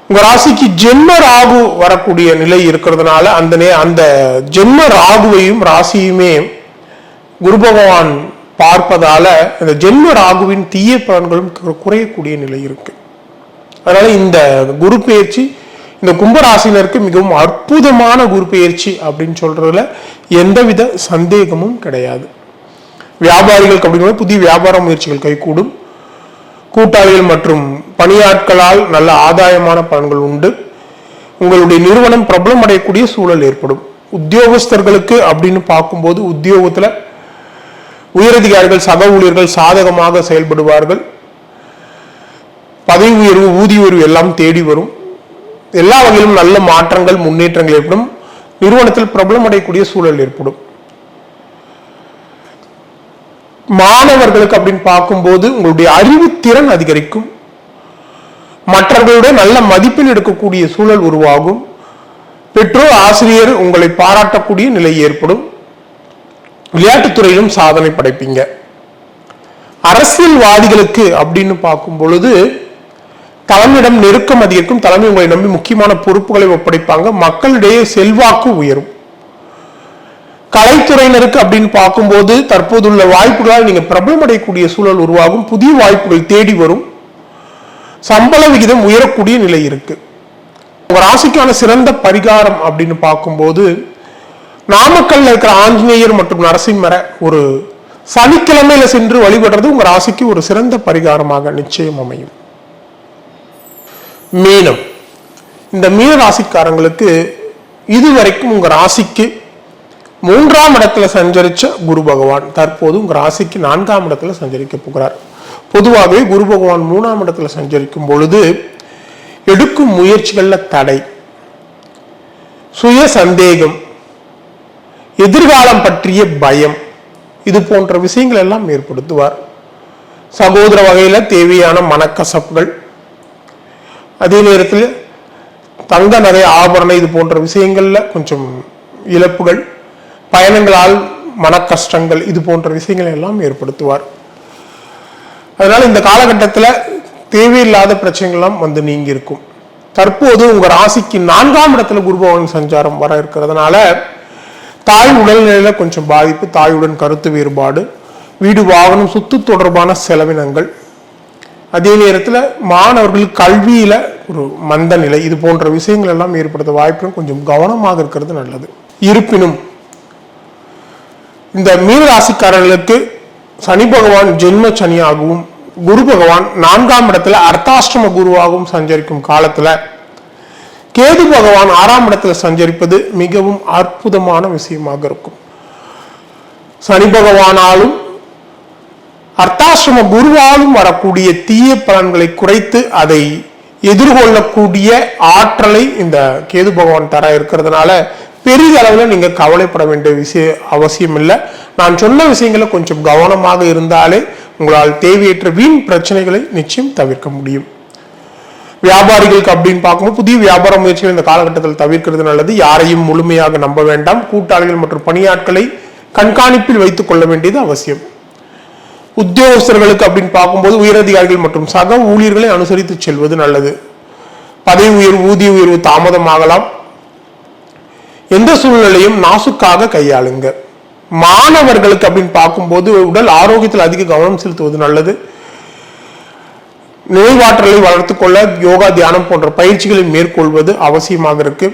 உங்க ராசிக்கு ஜென்ம ராகு வரக்கூடிய நிலை இருக்கிறதுனால அந்த ஜென்ம ராகுவையும் ராசியுமே குரு பகவான் பார்ப்பதால இந்த ஜென்ம ராகுவின் தீய பலன்களும் குறையக்கூடிய நிலை இருக்கு. அதனால இந்த குரு பெயர்ச்சி இந்த கும்பராசினருக்கு மிகவும் அற்புதமான குரு பெயர்ச்சி அப்படின்னு சொல்றதுல எந்தவித சந்தேகமும் கிடையாது. வியாபாரிகளுக்கு அப்படிங்கிற புதிய வியாபார முயற்சிகள் கைகூடும். கூட்டாளிகள் மற்றும் பணியாட்களால் நல்ல ஆதாயமான பலன்கள் உண்டு. உங்களுடைய நிறுவனம் பிரபலம் அடையக்கூடிய சூழல் ஏற்படும். உத்தியோகஸ்தர்களுக்கு அப்படின்னு பார்க்கும்போது உத்தியோகத்துல உயரதிகாரிகள் சக ஊழியர்கள் சாதகமாக செயல்படுவார்கள். பதவி உயர்வு ஊதிய உயர்வு எல்லாம் தேடி வரும். எல்லா வகையிலும் நல்ல மாற்றங்கள் முன்னேற்றங்கள் ஏற்படும். நிறுவனத்தில் பிரபலம் அடையக்கூடிய சூழல் ஏற்படும். மாணவர்களுக்கு அப்படின்னு பார்க்கும்போது உங்களுடைய அறிவுத்திறன் அதிகரிக்கும். மற்றவர்களுடைய நல்ல மதிப்பெண் எடுக்கக்கூடிய சூழல் உருவாகும். பெற்றோர் ஆசிரியர் உங்களை பாராட்டக்கூடிய நிலை ஏற்படும். விளையாட்டுத்துறையிலும் சாதனை படைப்பீங்க. அரசியல்வாதிகளுக்கு அப்படின்னு பார்க்கும் பொழுது தலைமையிடம் நெருக்கம் அதிகரிக்கும். தலைமை உங்களை நம்பி முக்கியமான பொறுப்புகளை ஒப்படைப்பாங்க. மக்களிடையே செல்வாக்கு உயரும். கலைத்துறையினருக்கு அப்படின்னு பார்க்கும்போது தற்போதுள்ள வாய்ப்புகளால் நீங்க பிரபலமடையக்கூடிய சூழல் உருவாகும். புதிய வாய்ப்புகள் தேடி வரும். சம்பள விகிதம் உயரக்கூடிய நிலை இருக்கு. உங்க ராசிக்கான சிறந்த பரிகாரம் அப்படின்னு பார்க்கும்போது நாமக்கல்ல இருக்கிற ஆஞ்சநேயர் மற்றும் நரசிம்மரை ஒரு சனிக்கிழமையில சென்று வழிபடுறது உங்க ராசிக்கு ஒரு சிறந்த பரிகாரமாக நிச்சயம் அமையும். மீனம், இந்த மீன ராசிக்காரங்களுக்கு இதுவரைக்கும் உங்க ராசிக்கு 3ஆம் இடத்துல சஞ்சரிச்ச குரு பகவான் தற்போது உங்க ராசிக்கு 4ஆம் இடத்துல சஞ்சரிக்க போகிறார். பொதுவாகவே குரு பகவான் 3ஆம் இடத்துல சஞ்சரிக்கும் பொழுது எடுக்கும் முயற்சிகள்ல தடை, சுய சந்தேகம், எதிர்காலம் பற்றிய பயம், இது போன்ற விஷயங்கள் எல்லாம் ஏற்படுத்துவார். சகோதர வகையில தேவையான மனக்கசப்புகள், அதே நேரத்தில் தங்க நகை ஆபரணம் இது போன்ற விஷயங்கள்ல கொஞ்சம் இழப்புகள், பயணங்களால் மன கஷ்டங்கள் இது போன்ற விஷயங்களை எல்லாம் ஏற்படுத்துவார். அதனால இந்த காலகட்டத்தில் தேவையில்லாத பிரச்சனைகள்லாம் வந்து நீங்கி இருக்கும். தற்போது உங்க ராசிக்கு 4ஆம் இடத்துல குரு பகவான் சஞ்சாரம் வர இருக்கிறதுனால தாய் உடல்நிலையில கொஞ்சம் பாதிப்பு, தாயுடன் கருத்து வேறுபாடு, வீடு வாகனம் சொத்து தொடர்பான செலவினங்கள், அதே நேரத்தில் மாணவர்கள் கல்வியில ஒரு மந்த நிலை, இது போன்ற விஷயங்கள் எல்லாம் ஏற்படுத்த வாய்ப்பு, கொஞ்சம் கவனமாக இருக்கிறது நல்லது. இருப்பினும் இந்த மீன ராசிக்காரர்களுக்கு சனி பகவான் ஜென்ம சனியாகவும் குரு பகவான் 4ஆம் இடத்துல அர்த்தாஷ்டம குருவாகவும் சஞ்சரிக்கும் காலத்துல கேது பகவான் 6ஆம் இடத்துல சஞ்சரிப்பது மிகவும் அற்புதமான விஷயமாக இருக்கும். சனி பகவானாலும் அர்த்தாஷ்டம குருவாலும் வரக்கூடிய தீய பலன்களை குறைத்து அதை எதிர்கொள்ளக்கூடிய ஆற்றலை இந்த கேது பகவான் தர இருக்கிறதுனால பெரிய அளவில் நீங்க கவலைப்பட வேண்டிய அவசியம் இல்லை. நான் சொன்ன விஷயங்களை கொஞ்சம் கவனமாக இருந்தாலே உங்களால் தேவையற்ற வீண் பிரச்சனைகளை நிச்சயம் தவிர்க்க முடியும். வியாபாரிகளுக்கு அப்படின்னு பார்க்கும்போது புதிய வியாபார முயற்சிகள் இந்த காலகட்டத்தில் தவிர்க்கிறது நல்லது. யாரையும் முழுமையாக நம்ப வேண்டாம். கூட்டாளிகள் மற்றும் பணியாட்களை கண்காணிப்பில் வைத்துக் கொள்ள வேண்டியது அவசியம். உத்தியோகஸ்தர்களுக்கு அப்படின்னு பார்க்கும்போது உயரதிகாரிகள் மற்றும் சக ஊழியர்களை அனுசரித்து செல்வது நல்லது. பதவி உயர்வு, ஊதிய உயர்வு தாமதமாகலாம். எந்த சூழ்நிலையும் நாசுக்காக கையாளுங்க. மாணவர்களுக்கு அப்படின்னு பார்க்கும்போது உடல் ஆரோக்கியத்தில் அதிக கவனம் செலுத்துவது நல்லது. நினைவாற்றலை வளர்த்துக் கொள்ள யோகா, தியானம் போன்ற பயிற்சிகளை மேற்கொள்வது அவசியமாக இருக்கு.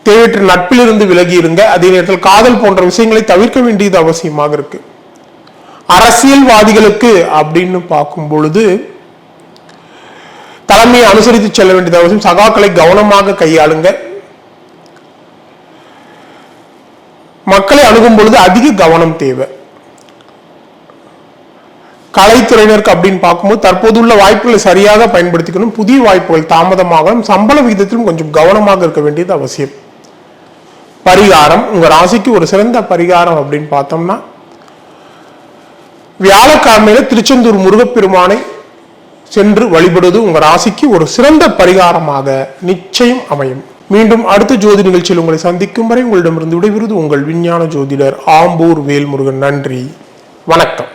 தேவையற்ற நட்பிலிருந்து விலகி இருங்க. அதே நேரத்தில் காதல் போன்ற விஷயங்களை தவிர்க்க வேண்டியது அவசியமாக இருக்கு. அரசியல்வாதிகளுக்கு அப்படின்னு பார்க்கும் பொழுது தலைமையை அனுசரித்து செல்ல வேண்டியது அவசியம். சகாக்களை கவனமாக கையாளுங்க. மக்களை அணுகும் பொழுது அதிக கவனம் தேவை. கலைத்துறையினருக்கு அப்படின்னு பார்க்கும்போது தற்போதுள்ள வாய்ப்புகளை சரியாக பயன்படுத்திக்கணும். புதிய வாய்ப்புகள் தாமதமாகலாம். சம்பள விகிதத்திலும் கொஞ்சம் கவனமாக இருக்க வேண்டியது அவசியம். பரிகாரம், உங்க ராசிக்கு ஒரு சிறந்த பரிகாரம் அப்படின்னு பார்த்தோம்னா வியாழக்கிழமையில திருச்செந்தூர் முருகப்பெருமானை சென்று வழிபடுவது உங்க ராசிக்கு ஒரு சிறந்த பரிகாரமாக நிச்சயம் அமையும். மீண்டும் அடுத்த ஜோதி நிகழ்ச்சியில் உங்களை சந்திக்கும் வரை உங்களிடமிருந்து விடைபெறுவது உங்கள் விஞ்ஞான ஜோதிடர் ஆம்பூர் வேல்முருகன். நன்றி, வணக்கம்.